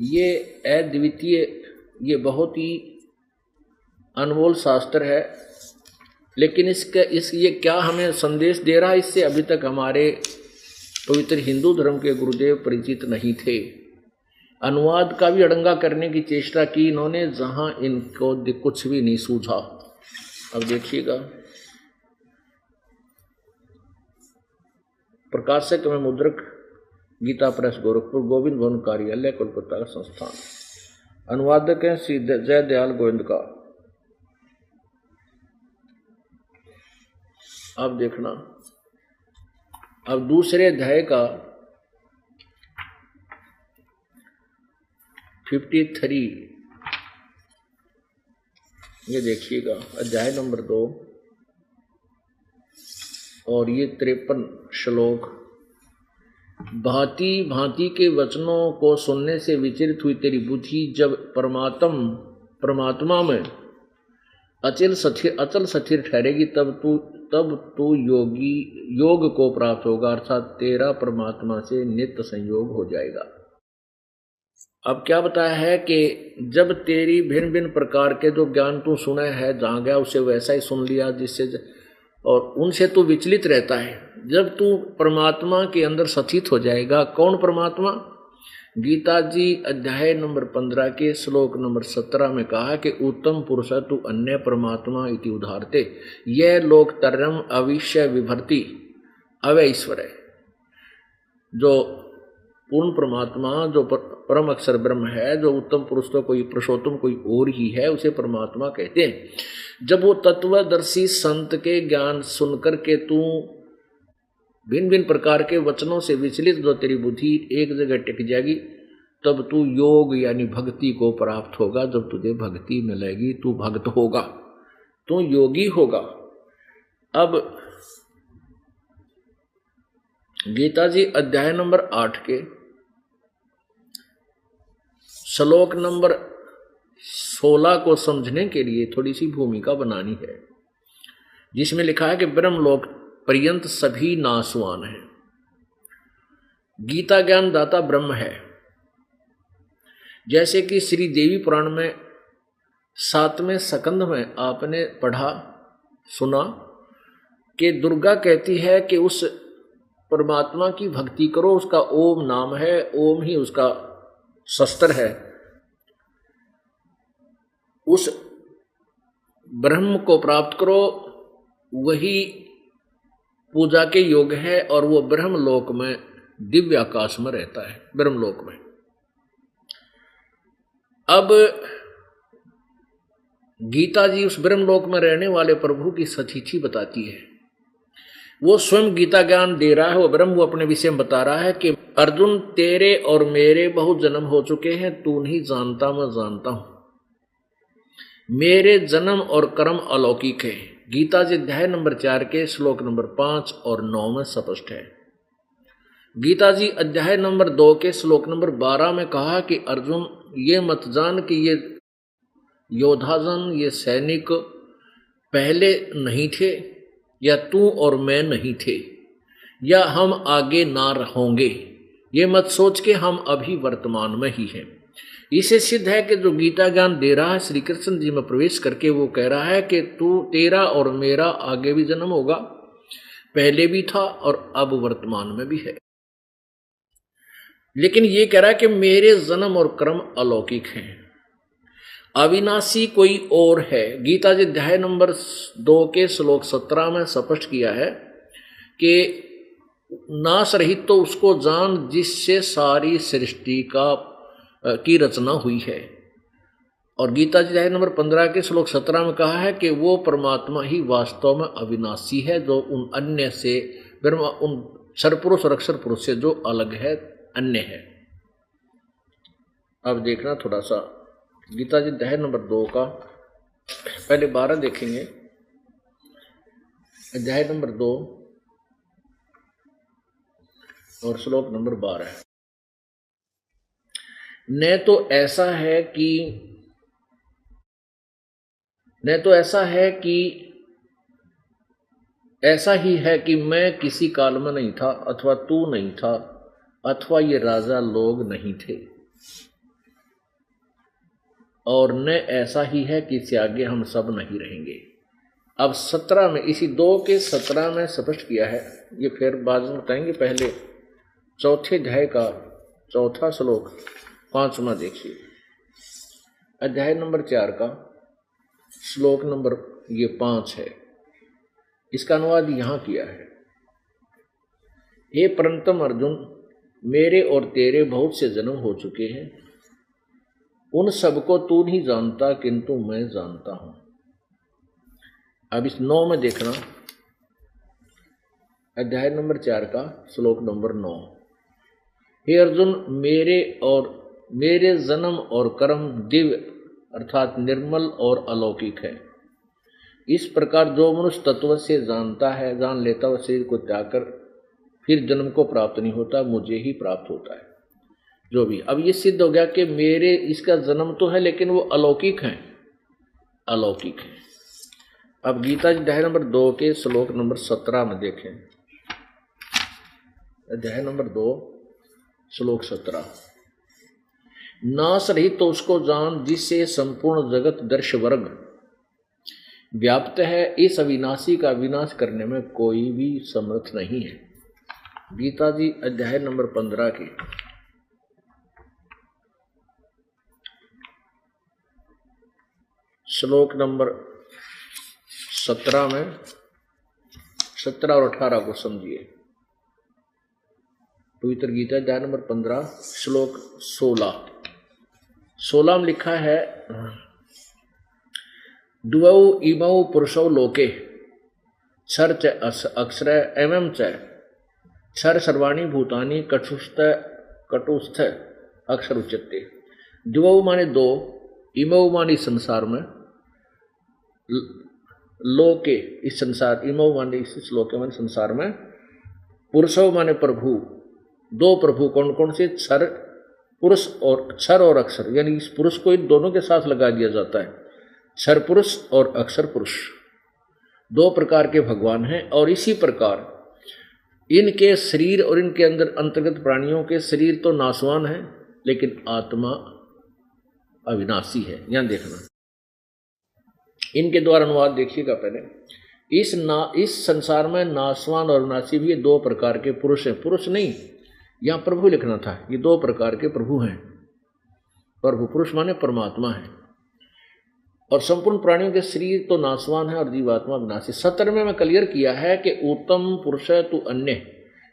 ये अद्वितीय, ये बहुत ही अनमोल शास्त्र है, लेकिन ये क्या हमें संदेश दे रहा है, इससे अभी तक हमारे पवित्र हिंदू धर्म के गुरुदेव परिचित नहीं थे। अनुवाद का भी अड़ंगा करने की चेष्टा की इन्होंने, जहां इनको कुछ भी नहीं सूझा। अब देखिएगा, प्रकाशक में मुद्रक गीता प्रेस गोरखपुर, गोविंद भवन कार्यालय कोलकाता का संस्थान। अनुवादक हैं श्री जय दयाल गोविंद का। अब देखना, अब दूसरे अध्याय का 53, ये देखिएगा, अध्याय नंबर 2 और ये 53 श्लोक। भांति भांति के वचनों को सुनने से विचलित हुई तेरी बुद्धि जब परमात्मा में अचल स्थिर ठहरेगी, तब तू योग को प्राप्त होगा, अर्थात तेरा परमात्मा से नित्य संयोग हो जाएगा। अब क्या बताया है कि जब तेरी भिन्न भिन्न प्रकार के जो ज्ञान तू सुना है, जहाँ गया उसे वैसा ही सुन लिया, जिससे और उनसे तू विचलित रहता है। जब तू परमात्मा के अंदर स्थित हो जाएगा, कौन परमात्मा? गीता जी अध्याय नंबर 15 के श्लोक नंबर 17 में कहा कि उत्तम पुरुष तु अन्य परमात्मा इति उदाहरते, यह लोक तरम अविश्य विभर्ति अवय ईश्वर है। जो पूर्ण परमात्मा, जो परम अक्षर ब्रह्म है, जो उत्तम पुरुष तो कोई पुरुषोत्तम कोई और ही है, उसे परमात्मा कहते हैं। जब वो तत्वदर्शी संत के ज्ञान सुनकर के तू भिन्न भिन्न प्रकार के वचनों से विचलित जो तेरी बुद्धि एक जगह टिक जाएगी, तब तू योग यानी भक्ति को प्राप्त होगा। जब तुझे भक्ति मिलेगी, तू भक्त होगा, तू योगी होगा। अब गीता जी अध्याय नंबर 8 के श्लोक नंबर 16 को समझने के लिए थोड़ी सी भूमिका बनानी है, जिसमें लिखा है कि ब्रह्मलोक पर्यंत सभी नासवान हैं। गीता ज्ञान दाता ब्रह्म है। जैसे कि श्री देवी पुराण में 7वें स्कंध में आपने पढ़ा सुना कि दुर्गा कहती है कि उस परमात्मा की भक्ति करो, उसका ओम नाम है, ओम ही उसका शस्त्र है। उस ब्रह्म को प्राप्त करो, वही पूजा के योग है, और वो ब्रह्मलोक में दिव्य आकाश में रहता है, ब्रह्मलोक में। अब गीता जी उस ब्रह्मलोक में रहने वाले प्रभु की सचीची बताती है। वो स्वयं गीता ज्ञान दे रहा है, वो ब्रह्म वो अपने विषय में बता रहा है कि अर्जुन तेरे और मेरे बहुत जन्म हो चुके हैं, तू नहीं जानता, मैं जानता हूं। मेरे जन्म और कर्म अलौकिक है। गीता जी अध्याय नंबर 4 के श्लोक नंबर 5 और 9 में स्पष्ट है। गीता जी अध्याय नंबर 2 के श्लोक नंबर 12 में कहा कि अर्जुन ये मत जान कि ये योद्धाजन, ये सैनिक पहले नहीं थे, या तू और मैं नहीं थे, या हम आगे ना होंगे। ये मत सोच के हम अभी वर्तमान में ही हैं। इसे सिद्ध है कि जो गीता ज्ञान दे रहा है श्री कृष्ण जी में प्रवेश करके, वो कह रहा है कि तू तेरा और मेरा आगे भी जन्म होगा, पहले भी था और अब वर्तमान में भी है। लेकिन ये कह रहा है कि मेरे जन्म और कर्म अलौकिक हैं, अविनाशी कोई और है। गीता जी अध्याय नंबर 2 के श्लोक 17 में स्पष्ट किया है कि नाश रहित तो उसको जान जिससे सारी सृष्टि की रचना हुई है। और गीता जी अध्याय नंबर 15 के श्लोक 17 में कहा है कि वो परमात्मा ही वास्तव में अविनाशी है, जो उन अन्य से उन सरपुरुष और अक्षर पुरुष से जो अलग है, अन्य है। अब देखना थोड़ा सा गीता जी अध्याय नंबर 2 का पहले 12 देखेंगे। अध्याय नंबर 2 और श्लोक नंबर 12। न तो ऐसा है कि ऐसा ही है कि मैं किसी काल में नहीं था, अथवा तू नहीं था, अथवा ये राजा लोग नहीं थे, और न ऐसा ही है कि इससे आगे हम सब नहीं रहेंगे। अब 17 में, इसी 2 के 17 में स्पष्ट किया है, ये फिर बाद में बताएंगे। पहले चौथे अध्याय का 4वां श्लोक 5वां देखिए, अध्याय नंबर 4 का श्लोक नंबर ये 5 है। इसका अनुवाद यहां किया है, हे परंतम अर्जुन, मेरे और तेरे बहुत से जन्म हो चुके हैं, उन सबको तू नहीं जानता, किंतु मैं जानता हूं। अब इस 9 में देखना, अध्याय नंबर 4 का श्लोक नंबर 9। हे अर्जुन, मेरे जन्म और कर्म दिव्य अर्थात निर्मल और अलौकिक है। इस प्रकार जो मनुष्य तत्व से जानता है, जान लेता, वह शरीर को त्याग कर फिर जन्म को प्राप्त नहीं होता, मुझे ही प्राप्त होता है। जो भी, अब ये सिद्ध हो गया कि मेरे इसका जन्म तो है, लेकिन वो अलौकिक है, अलौकिक है। अब गीता जी अध्याय नंबर 2 के श्लोक नंबर 17 में देखें, अध्याय नंबर 2 श्लोक 17। नाश रहित तो उसको जान, जिससे संपूर्ण जगत दर्श वर्ग व्याप्त है, इस अविनाशी का विनाश करने में कोई भी समर्थ नहीं है। गीता जी अध्याय नंबर 15 की श्लोक नंबर 17 में 17 और 18 को समझिए। पवित्र गीता अध्याय नंबर 15 श्लोक 16 में लिखा है, द्वौ इमौ पुरुषौ लोके क्षर च अक्षर एवं च क्षर सर्वाणी भूतानि कटुस्थ अक्षर उच्यते। द्वौ माने 2, इमौ माने संसार में, लोके इस संसार, इमौ माने इस श्लोके माने संसार में, पुरुषौ माने प्रभु, 2 प्रभु कौन कौन से, क्षर पुरुष और क्षर और अक्षर, यानी इस पुरुष को इन दोनों के साथ लगा दिया जाता है। क्षर पुरुष और अक्षर पुरुष 2 प्रकार के भगवान हैं, और इसी प्रकार इनके शरीर और इनके अंदर अंतर्गत प्राणियों के शरीर तो नाशवान है, लेकिन आत्मा अविनाशी है। यहां देखना, इनके द्वारा अनुवाद देखिएगा। पहले इस संसार में नाशवान और अविनाशी भी 2 प्रकार के पुरुष हैं। पुरुष नहीं, यहां प्रभु लिखना था, ये 2 प्रकार के प्रभु हैं। प्रभु पुरुष माने परमात्मा है, और संपूर्ण प्राणियों के शरीर तो नाशवान है और जीवात्मा विनाशी। 17 में क्लियर किया है कि उत्तम पुरुष तु अन्य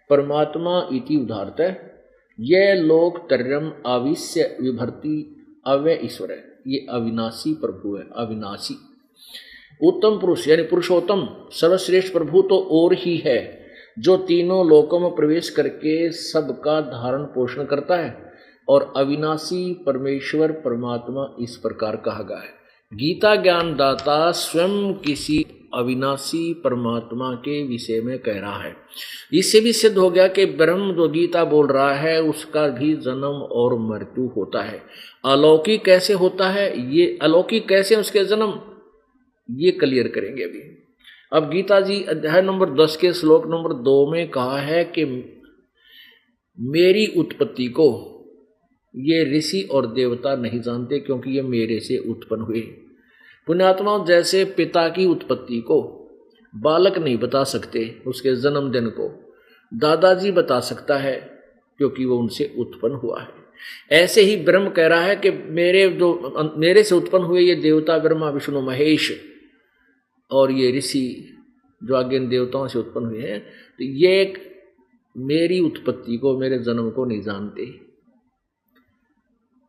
परमात्मा इति उदाहरत है, यह लोक तर्यम आविश्य विभर्ति अव्यय ईश्वर है। ये अविनाशी प्रभु है, अविनाशी। उत्तम पुरुष यानी पुरुषोत्तम सर्वश्रेष्ठ प्रभु तो और ही है, जो तीनों लोकों में प्रवेश करके सबका धारण पोषण करता है, और अविनाशी परमेश्वर परमात्मा इस प्रकार कहा गया है। गीता ज्ञान दाता स्वयं किसी अविनाशी परमात्मा के विषय में कह रहा है। इससे भी सिद्ध हो गया कि ब्रह्म जो गीता बोल रहा है उसका भी जन्म और मृत्यु होता है। अलौकिक कैसे होता है, ये अलौकिक कैसे उसके जन्म, ये क्लियर करेंगे अभी। अब गीता जी अध्याय नंबर 10 के श्लोक नंबर 2 में कहा है कि मेरी उत्पत्ति को ये ऋषि और देवता नहीं जानते, क्योंकि ये मेरे से उत्पन्न हुए। पुण्यात्मा जैसे पिता की उत्पत्ति को बालक नहीं बता सकते, उसके जन्मदिन को दादाजी बता सकता है, क्योंकि वो उनसे उत्पन्न हुआ है। ऐसे ही ब्रह्म कह रहा है कि मेरे से उत्पन्न हुए ये देवता ब्रह्मा विष्णु महेश और ये ऋषि जो आगे इन देवताओं से उत्पन्न हुए हैं, तो ये मेरी उत्पत्ति को, मेरे जन्म को नहीं जानते।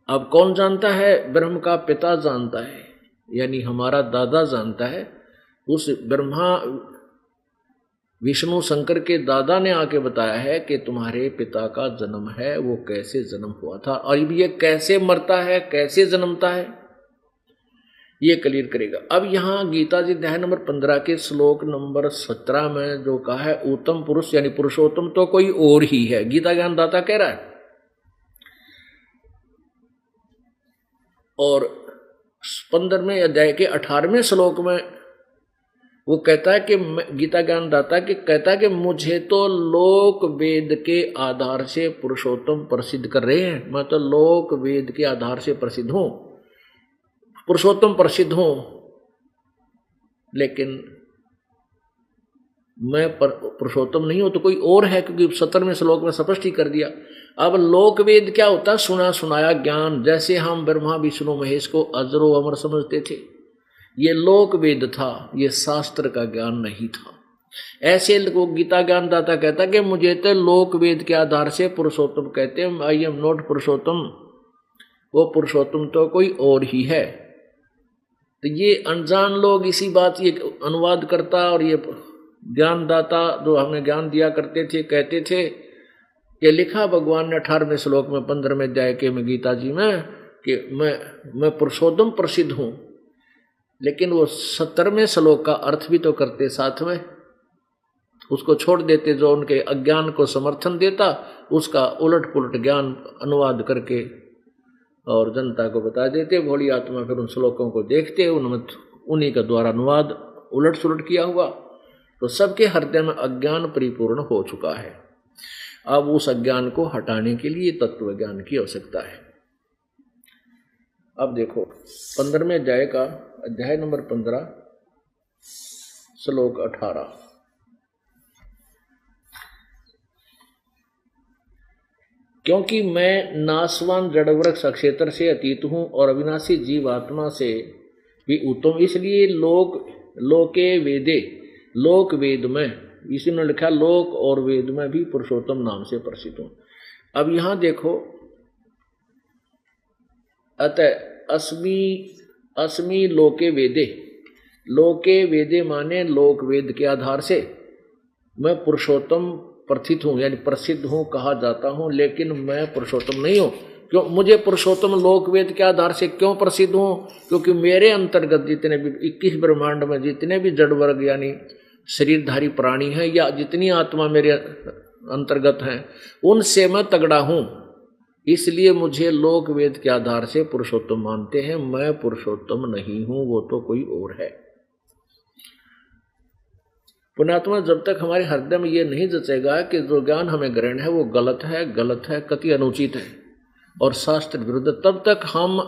अब कौन जानता है? ब्रह्म का पिता जानता है, यानी हमारा दादा जानता है। उस ब्रह्मा विष्णु शंकर के दादा ने आके बताया है कि तुम्हारे पिता का जन्म है, वो कैसे जन्म हुआ था, और ये कैसे मरता है, कैसे जन्मता है, ये क्लियर करेगा। अब यहाँ गीता जी अध्याय नंबर 15 के श्लोक नंबर 17 में जो कहा है उत्तम पुरुष यानी पुरुषोत्तम तो कोई और ही है, गीता ज्ञान दाता कह रहा है। और 15वें अध्याय के 18वें श्लोक में वो कहता है कि गीता ज्ञानदाता कि कहता है कि मुझे तो लोक वेद के आधार से पुरुषोत्तम प्रसिद्ध कर रहे हैं, मैं तो लोक वेद के आधार से प्रसिद्ध हूं, पुरुषोत्तम प्रसिद्ध हूं, लेकिन मैं पुरुषोत्तम नहीं हूं तो कोई और है, क्योंकि 17वें श्लोक में स्पष्ट ही कर दिया। अब लोक वेद क्या होता है? सुना सुनाया ज्ञान। जैसे हम ब्रह्मा विष्णु महेश को अजरो अमर समझते थे, ये लोक वेद था, ये शास्त्र का ज्ञान नहीं था। ऐसे लोग गीता ज्ञानदाता कहता कि मुझे तो लोक वेद के आधार से पुरुषोत्तम कहते हैं, आई एम नॉट पुरुषोत्तम, वो पुरुषोत्तम तो कोई और ही है। तो ये अनजान लोग इसी बात ये अनुवाद करता और ये ज्ञानदाता जो हमें ज्ञान दिया करते थे कहते थे कि लिखा भगवान ने 18वें श्लोक में 15वें अध्याय के में गीता जी में कि मैं पुरुषोत्तम प्रसिद्ध हूं, लेकिन वो 17वें श्लोक का अर्थ भी तो करते साथ में, उसको छोड़ देते, जो उनके अज्ञान को समर्थन देता उसका उलट पुलट ज्ञान अनुवाद करके और जनता को बता देते। भोली आत्मा फिर उन श्लोकों को देखते, उनमें उन्हीं का द्वारा अनुवाद उलट सुलट किया हुआ, तो सबके हृदय में अज्ञान परिपूर्ण हो चुका है। अब उस अज्ञान को हटाने के लिए तत्व ज्ञान की आवश्यकता है। अब देखो 15वें अध्याय का अध्याय नंबर 15 श्लोक 18, क्योंकि मैं नाशवान जड़वृक्ष क्षेत्र से अतीत हूं और अविनाशी जीवात्मा से भी उत्तम, इसलिए लोके वेदे, लोक वेद में, इसी ने लिखा लोक और वेद में भी पुरुषोत्तम नाम से प्रसिद्ध हूं। अब यहां देखो, अतः अस्मि लोके वेदे, लोके वेदे माने लोक वेद के आधार से मैं पुरुषोत्तम प्रथित हूं, यानी प्रसिद्ध हूं, कहा जाता हूं, लेकिन मैं पुरुषोत्तम नहीं हूं। क्यों? मुझे पुरुषोत्तम लोक वेद के आधार से क्यों प्रसिद्ध हूं? क्योंकि मेरे अंतर्गत जितने भी 21 ब्रह्मांड में जितने भी जड़ वर्ग यानी शरीरधारी प्राणी हैं या जितनी आत्मा मेरे अंतर्गत हैं, उनसे मैं तगड़ा हूं, इसलिए मुझे लोक वेद के आधार से पुरुषोत्तम मानते हैं। मैं पुरुषोत्तम नहीं हूं, वो तो कोई और है। पुण्यात्मा, जब तक हमारे हृदय में ये नहीं जचेगा कि जो ज्ञान हमें ग्रहण है वो गलत है, कति अनुचित है और शास्त्र विरुद्ध, तब तक हम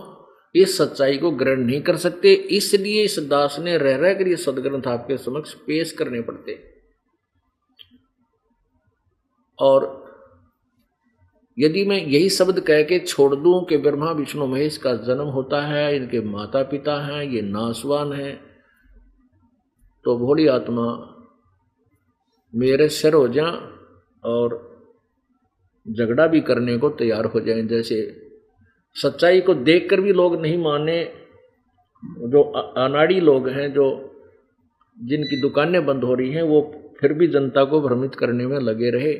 इस सच्चाई को ग्रहण नहीं कर सकते। इसलिए इस दास ने रह कर ये सदग्रंथ आपके समक्ष पेश करने पड़ते। और यदि मैं यही शब्द कह के छोड़ दूं कि ब्रह्मा विष्णु महेश का जन्म होता है, इनके माता पिता हैं, ये नाशवान हैं, तो भोली आत्मा मेरे सिर हो जाए और झगड़ा भी करने को तैयार हो जाएं। जैसे सच्चाई को देखकर भी लोग नहीं माने, जो अनाड़ी लोग हैं, जो जिनकी दुकानें बंद हो रही हैं, वो फिर भी जनता को भ्रमित करने में लगे रहे,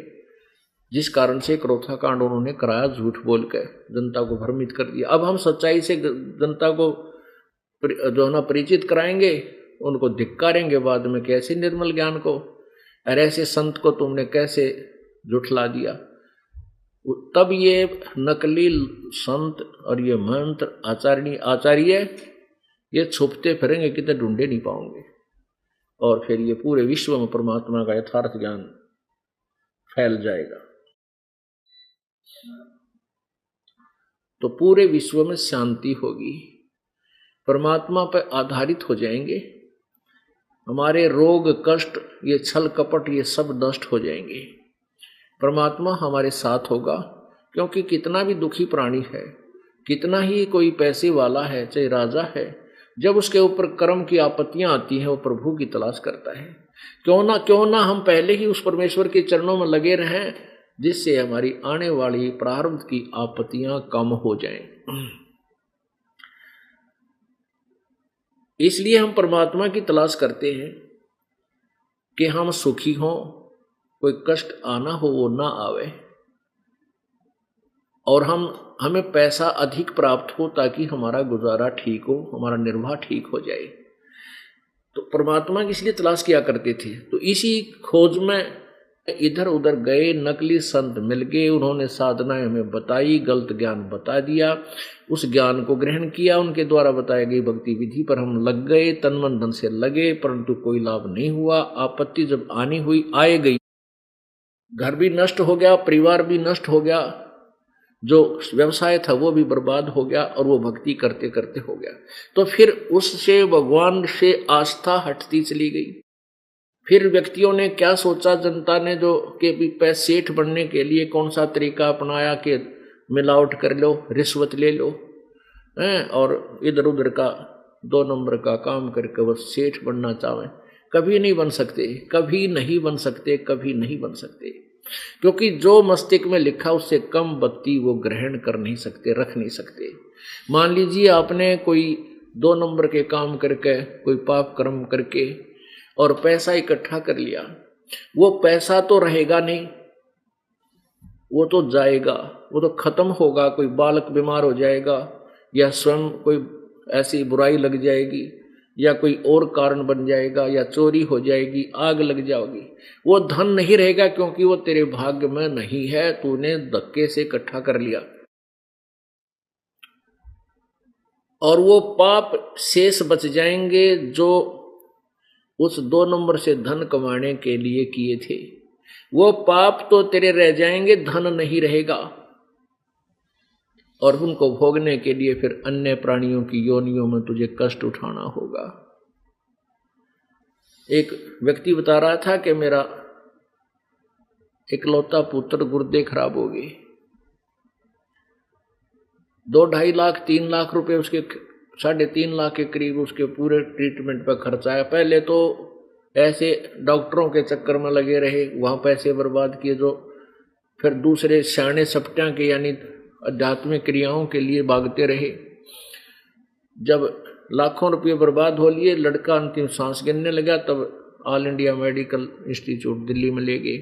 जिस कारण से क्रोथा कांड उन्होंने कराया, झूठ बोल कर जनता को भ्रमित कर दिया। अब हम सच्चाई से जनता को जो है ना परिचित कराएंगे, उनको धिक्कारेंगे बाद में, कैसे निर्मल ज्ञान को, अरे ऐसे संत को तुमने कैसे झुठला दिया। तब ये नकली संत और ये मंत्र आचार्य ये छुपते फिरेंगे, कितने ढूंढे नहीं पाओगे, और फिर ये पूरे विश्व में परमात्मा का यथार्थ ज्ञान फैल जाएगा। तो पूरे विश्व में शांति होगी, परमात्मा पर आधारित हो जाएंगे, हमारे रोग कष्ट ये छल कपट ये सब नष्ट हो जाएंगे, परमात्मा हमारे साथ होगा। क्योंकि कितना भी दुखी प्राणी है, कितना ही कोई पैसे वाला है, चाहे राजा है, जब उसके ऊपर कर्म की आपत्तियां आती हैं वो प्रभु की तलाश करता है। क्यों ना हम पहले ही उस परमेश्वर के चरणों में लगे रहें, जिससे हमारी आने वाली प्रारब्ध की आपत्तियां कम हो जाएं। इसलिए हम परमात्मा की तलाश करते हैं कि हम सुखी हों, कोई कष्ट आना हो वो ना आवे, और हमें पैसा अधिक प्राप्त हो ताकि हमारा गुजारा ठीक हो, हमारा निर्वाह ठीक हो जाए। तो परमात्मा की इसलिए तलाश किया करते थे। तो इसी खोज में इधर उधर गए, नकली संत मिल गए, उन्होंने साधनाएं हमें बताई, गलत ज्ञान बता दिया, उस ज्ञान को ग्रहण किया, उनके द्वारा बताई गई भक्ति विधि पर हम लग गए, तन मन धन से लगे, परंतु कोई लाभ नहीं हुआ। आपत्ति जब आनी हुई आए गई, घर भी नष्ट हो गया, परिवार भी नष्ट हो गया, जो व्यवसाय था वो भी बर्बाद हो गया, और वो भक्ति करते करते हो गया। तो फिर उससे भगवान से आस्था हटती चली गई। फिर व्यक्तियों ने क्या सोचा, जनता ने, जो कि भी पैसे सेठ बनने के लिए कौन सा तरीका अपनाया कि मिलावट कर लो, रिश्वत ले लो, और इधर उधर का 2 नंबर का काम करके वो सेठ बनना चाहें। कभी नहीं बन सकते, कभी नहीं बन सकते, कभी नहीं बन सकते, क्योंकि जो मस्तिष्क में लिखा उससे कम भक्ति वो ग्रहण कर नहीं सकते, रख नहीं सकते। मान लीजिए आपने कोई 2 नंबर के काम करके, कोई पाप कर्म करके और पैसा इकट्ठा कर लिया, वो पैसा तो रहेगा नहीं, वो तो जाएगा, वो तो खत्म होगा। कोई बालक बीमार हो जाएगा, या स्वयं कोई ऐसी बुराई लग जाएगी, या कोई और कारण बन जाएगा, या चोरी हो जाएगी, आग लग जाएगी, वो धन नहीं रहेगा, क्योंकि वो तेरे भाग्य में नहीं है, तूने धक्के से इकट्ठा कर लिया। और वो पाप शेष बच जाएंगे जो उस 2 नंबर से धन कमाने के लिए किए थे, वो पाप तो तेरे रह जाएंगे, धन नहीं रहेगा। और उनको भोगने के लिए फिर अन्य प्राणियों की योनियों में तुझे कष्ट उठाना होगा। एक व्यक्ति बता रहा था कि मेरा इकलौता पुत्र गुर्दे खराब हो गए, 2-2.5 लाख 3 लाख रुपए, उसके 3.5 लाख के करीब उसके पूरे ट्रीटमेंट पर खर्चा आया। पहले तो ऐसे डॉक्टरों के चक्कर में लगे रहे, वहाँ पैसे बर्बाद किए, जो फिर दूसरे शाने सपटा के यानी आध्यात्मिक क्रियाओं के लिए भागते रहे। जब लाखों रुपये बर्बाद हो लिए, लड़का अंतिम सांस गिनने लगा, तब all India medical institute Delhi में ले गए।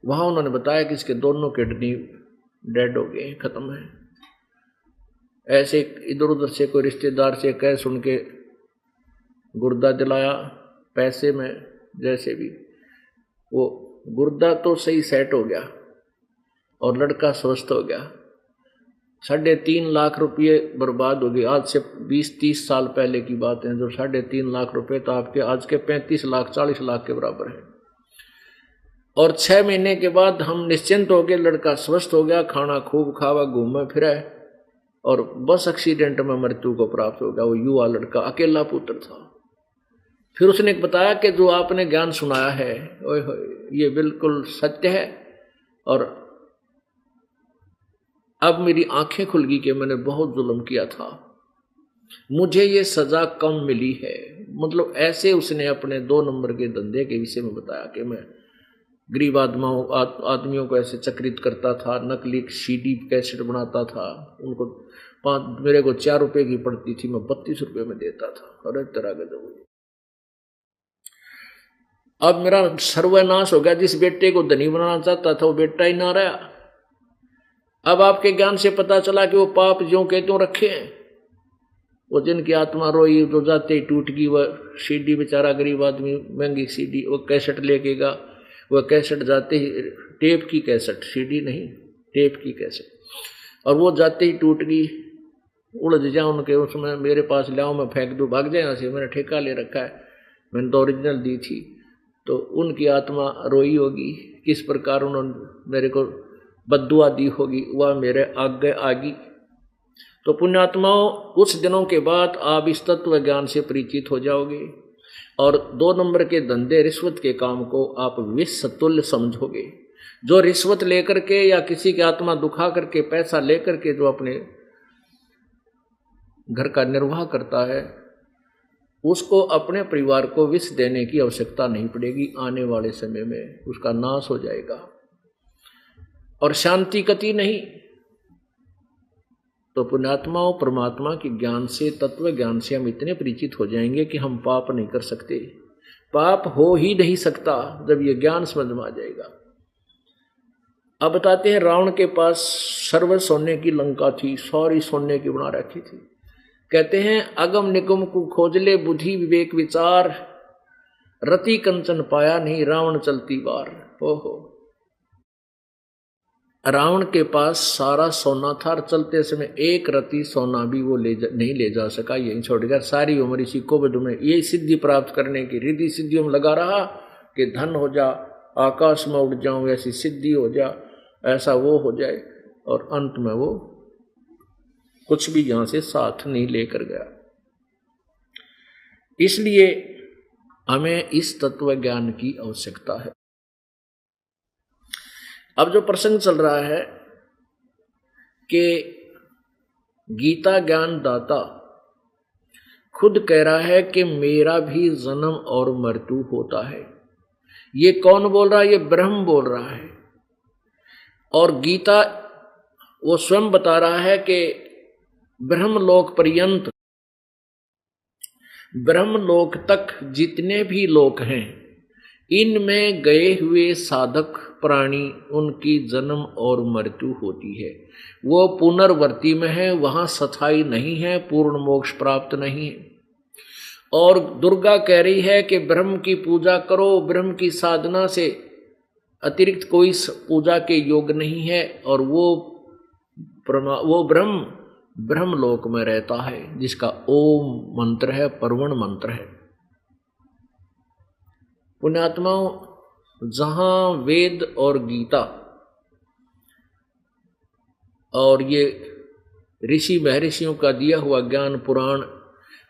वहाँ उन्होंने बताया कि इसके दोनों किडनी डेड हो गए, खत्म है। ऐसे इधर उधर से कोई रिश्तेदार से कह सुन के गुर्दा दिलाया पैसे में, जैसे भी वो गुर्दा तो सही सेट हो गया और लड़का स्वस्थ हो गया। 3.5 लाख रुपये बर्बाद हो गए। आज से 20-30 साल पहले की बात है, जो 3.5 लाख रुपये तो आपके आज के 35 लाख 40 लाख के बराबर है। और 6 महीने के बाद हम निश्चिंत हो गए, लड़का स्वस्थ हो गया, खाना खूब खावा, घूमे फिरे, और बस एक्सीडेंट में मृत्यु को प्राप्त हो गया। वो युवा लड़का, अकेला पुत्र था। फिर उसने बताया कि जो आपने ज्ञान सुनाया है, ओए होए, ये बिल्कुल सत्य है, और अब मेरी आंखें खुल गई कि मैंने बहुत जुल्म किया था, मुझे ये सजा कम मिली है। मतलब ऐसे उसने अपने 2 नंबर के धंधे के विषय में बताया कि मैं गरीब आदमियों को ऐसे चक्रित करता था, नकली CD कैसेट बनाता था, उनको मेरे को 4 रुपए की पड़ती थी, मैं 32 रुपए में देता था। अरे तरह का जब अब मेरा सर्वनाश हो गया। जिस बेटे को धनी बनाना चाहता था वो बेटा ही ना रहा। अब आपके ज्ञान से पता चला कि वो पाप ज्यों के त्यों रखे हैं। वो जिनकी आत्मा रोई, जो जाते ही टूट गई, वह CD बेचारा गरीब आदमी महंगी CD वो कैसेट लेकेगा, वह कैसेट जाते ही, टेप की कैसेट, CD नहीं, टेप की कैसेट, और वो जाते ही टूट गई, उलझ जाओ उनके उसमें, मेरे पास लाओ मैं फेंक दूँ, भाग जाए यहाँ से, मैंने ठेका ले रखा है, मैंने तो ओरिजिनल दी थी। तो उनकी आत्मा रोई होगी, किस प्रकार उन्होंने मेरे को बद्दुआ दी होगी, वह मेरे आगे आगी। तो पुण्यात्माओं, कुछ दिनों के बाद आप इस तत्व ज्ञान से परिचित हो जाओगे, और 2 नंबर के धंधे रिश्वत के काम को आप विष तुल्य समझोगे। जो रिश्वत लेकर के या किसी की आत्मा दुखा करके पैसा लेकर के जो अपने घर का निर्वाह करता है, उसको अपने परिवार को विष देने की आवश्यकता नहीं पड़ेगी। आने वाले समय में उसका नाश हो जाएगा और शांति कति नहीं। तो पुण्यात्माओं, परमात्मा के ज्ञान से, तत्व ज्ञान से हम इतने परिचित हो जाएंगे कि हम पाप नहीं कर सकते। पाप हो ही नहीं सकता जब ये ज्ञान समझ में आ जाएगा। अब बताते हैं, रावण के पास सर्व सोने की लंका थी, सारी सोने की बना रखी थी। कहते हैं, अगम निगम को खोज ले बुद्धि विवेक विचार, रति कंचन पाया नहीं रावण चलती बार। ओहो, रावण के पास सारा सोना था, चलते समय एक रति सोना भी वो नहीं ले जा सका, यही छोड़ गया। सारी उम्र इसी कोविड में यही सिद्धि प्राप्त करने की रिद्धि सिद्धियों में लगा रहा कि धन हो जा, आकाश में उड़ जाऊं, ऐसी सिद्धि हो जा, ऐसा वो हो जाए, और अंत में वो कुछ भी यहां से साथ नहीं लेकर गया। इसलिए हमें इस तत्व ज्ञान की आवश्यकता है। अब जो प्रसंग चल रहा है कि गीता ज्ञान दाता खुद कह रहा है कि मेरा भी जन्म और मृत्यु होता है। ये कौन बोल रहा है? ये ब्रह्म बोल रहा है। और गीता वो स्वयं बता रहा है कि ब्रह्मलोक पर्यंत, ब्रह्मलोक तक जितने भी लोक हैं, इनमें गए हुए साधक प्राणी, उनकी जन्म और मृत्यु होती है। वो पुनर्वर्ती में है, वहां स्थायी नहीं है, पूर्ण मोक्ष प्राप्त नहीं है। और दुर्गा कह रही है कि ब्रह्म की पूजा करो, ब्रह्म की साधना से अतिरिक्त कोई पूजा के योग नहीं है, और वो ब्रह्मलोक में रहता है, जिसका ओम मंत्र है, परवण मंत्र है। पुण्यात्माओं, जहां वेद और गीता और ये ऋषि महर्षियों का दिया हुआ ज्ञान पुराण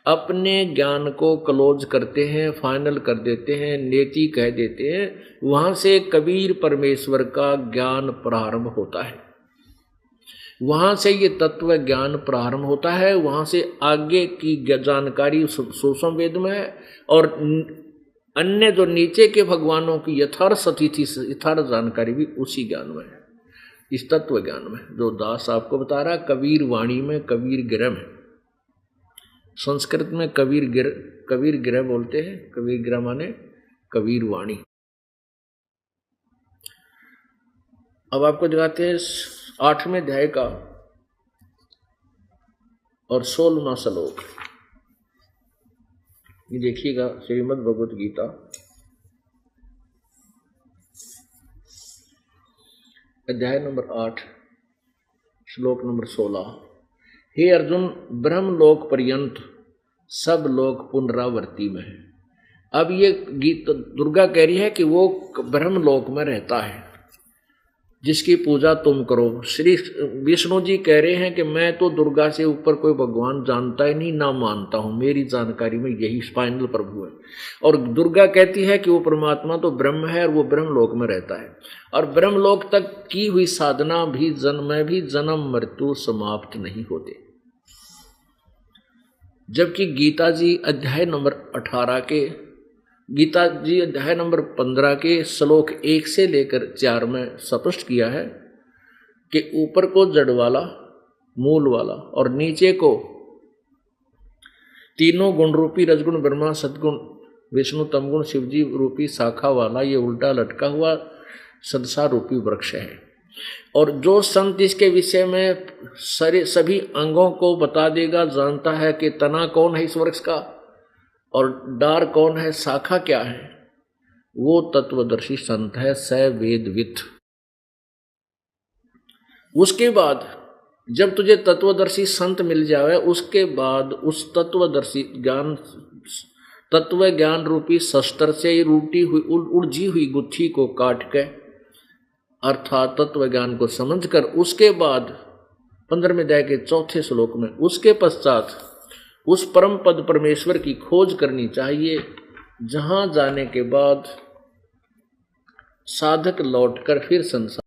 अपने ज्ञान को क्लोज करते हैं, फाइनल कर देते हैं, नेति कह देते हैं, वहां से कबीर परमेश्वर का ज्ञान प्रारंभ होता है। वहां से ये तत्व ज्ञान प्रारंभ होता है। वहां से आगे की जानकारी सूक्ष्म वेद में है, और अन्य जो नीचे के भगवानों की यथार्थ स्थिति से यथार्थ जानकारी भी उसी ज्ञान में है, इस तत्व ज्ञान में, जो दास आपको बता रहा। कबीर वाणी में, कबीर गिरह में, संस्कृत में कबीर गिरह बोलते हैं। कबीर गिरह माने कबीर वाणी। अब आपको दिखाते हैं 8वें अध्याय का और 16वां श्लोक। ये देखिएगा, श्रीमद् भगवत गीता अध्याय नंबर 8 श्लोक नंबर 16। हे अर्जुन, ब्रह्मलोक पर्यंत सब लोग पुनरावर्ती में है। अब ये गीत दुर्गा कह रही है कि वो ब्रह्मलोक में रहता है, जिसकी पूजा तुम करो। श्री विष्णु जी कह रहे हैं कि मैं तो दुर्गा से ऊपर कोई भगवान जानता ही नहीं, ना मानता हूं, मेरी जानकारी में यही फाइनल प्रभु है। और दुर्गा कहती है कि वो परमात्मा तो ब्रह्म है, और वो ब्रह्मलोक में रहता है, और ब्रह्मलोक तक की हुई साधना भी जन्म मृत्यु समाप्त नहीं होते। जबकि गीता जी अध्याय नंबर 18 के, गीता जी अध्याय नंबर 15 के श्लोक 1 से लेकर 4 में स्पष्ट किया है कि ऊपर को जड़ वाला, मूल वाला, और नीचे को तीनों गुण रूपी रजगुण ब्रह्मा, सदगुण विष्णु, तमगुण शिवजी रूपी शाखा वाला ये उल्टा लटका हुआ संसार रूपी वृक्ष है। और जो संत इसके विषय में सभी अंगों को बता देगा, जानता है कि तना कौन है इस वृक्ष का और डार कौन है, शाखा क्या है, वो तत्वदर्शी संत है, स वेदविद। उसके बाद जब तुझे तत्वदर्शी संत मिल जाए, उसके बाद उस तत्व ज्ञान रूपी शस्त्र से उलझी हुई गुत्थी को काट के, अर्थात तत्व ज्ञान को समझकर, उसके बाद 15वें अध्याय के 4थे श्लोक में, उसके पश्चात उस परम पद परमेश्वर की खोज करनी चाहिए, जहां जाने के बाद साधक लौटकर फिर संसार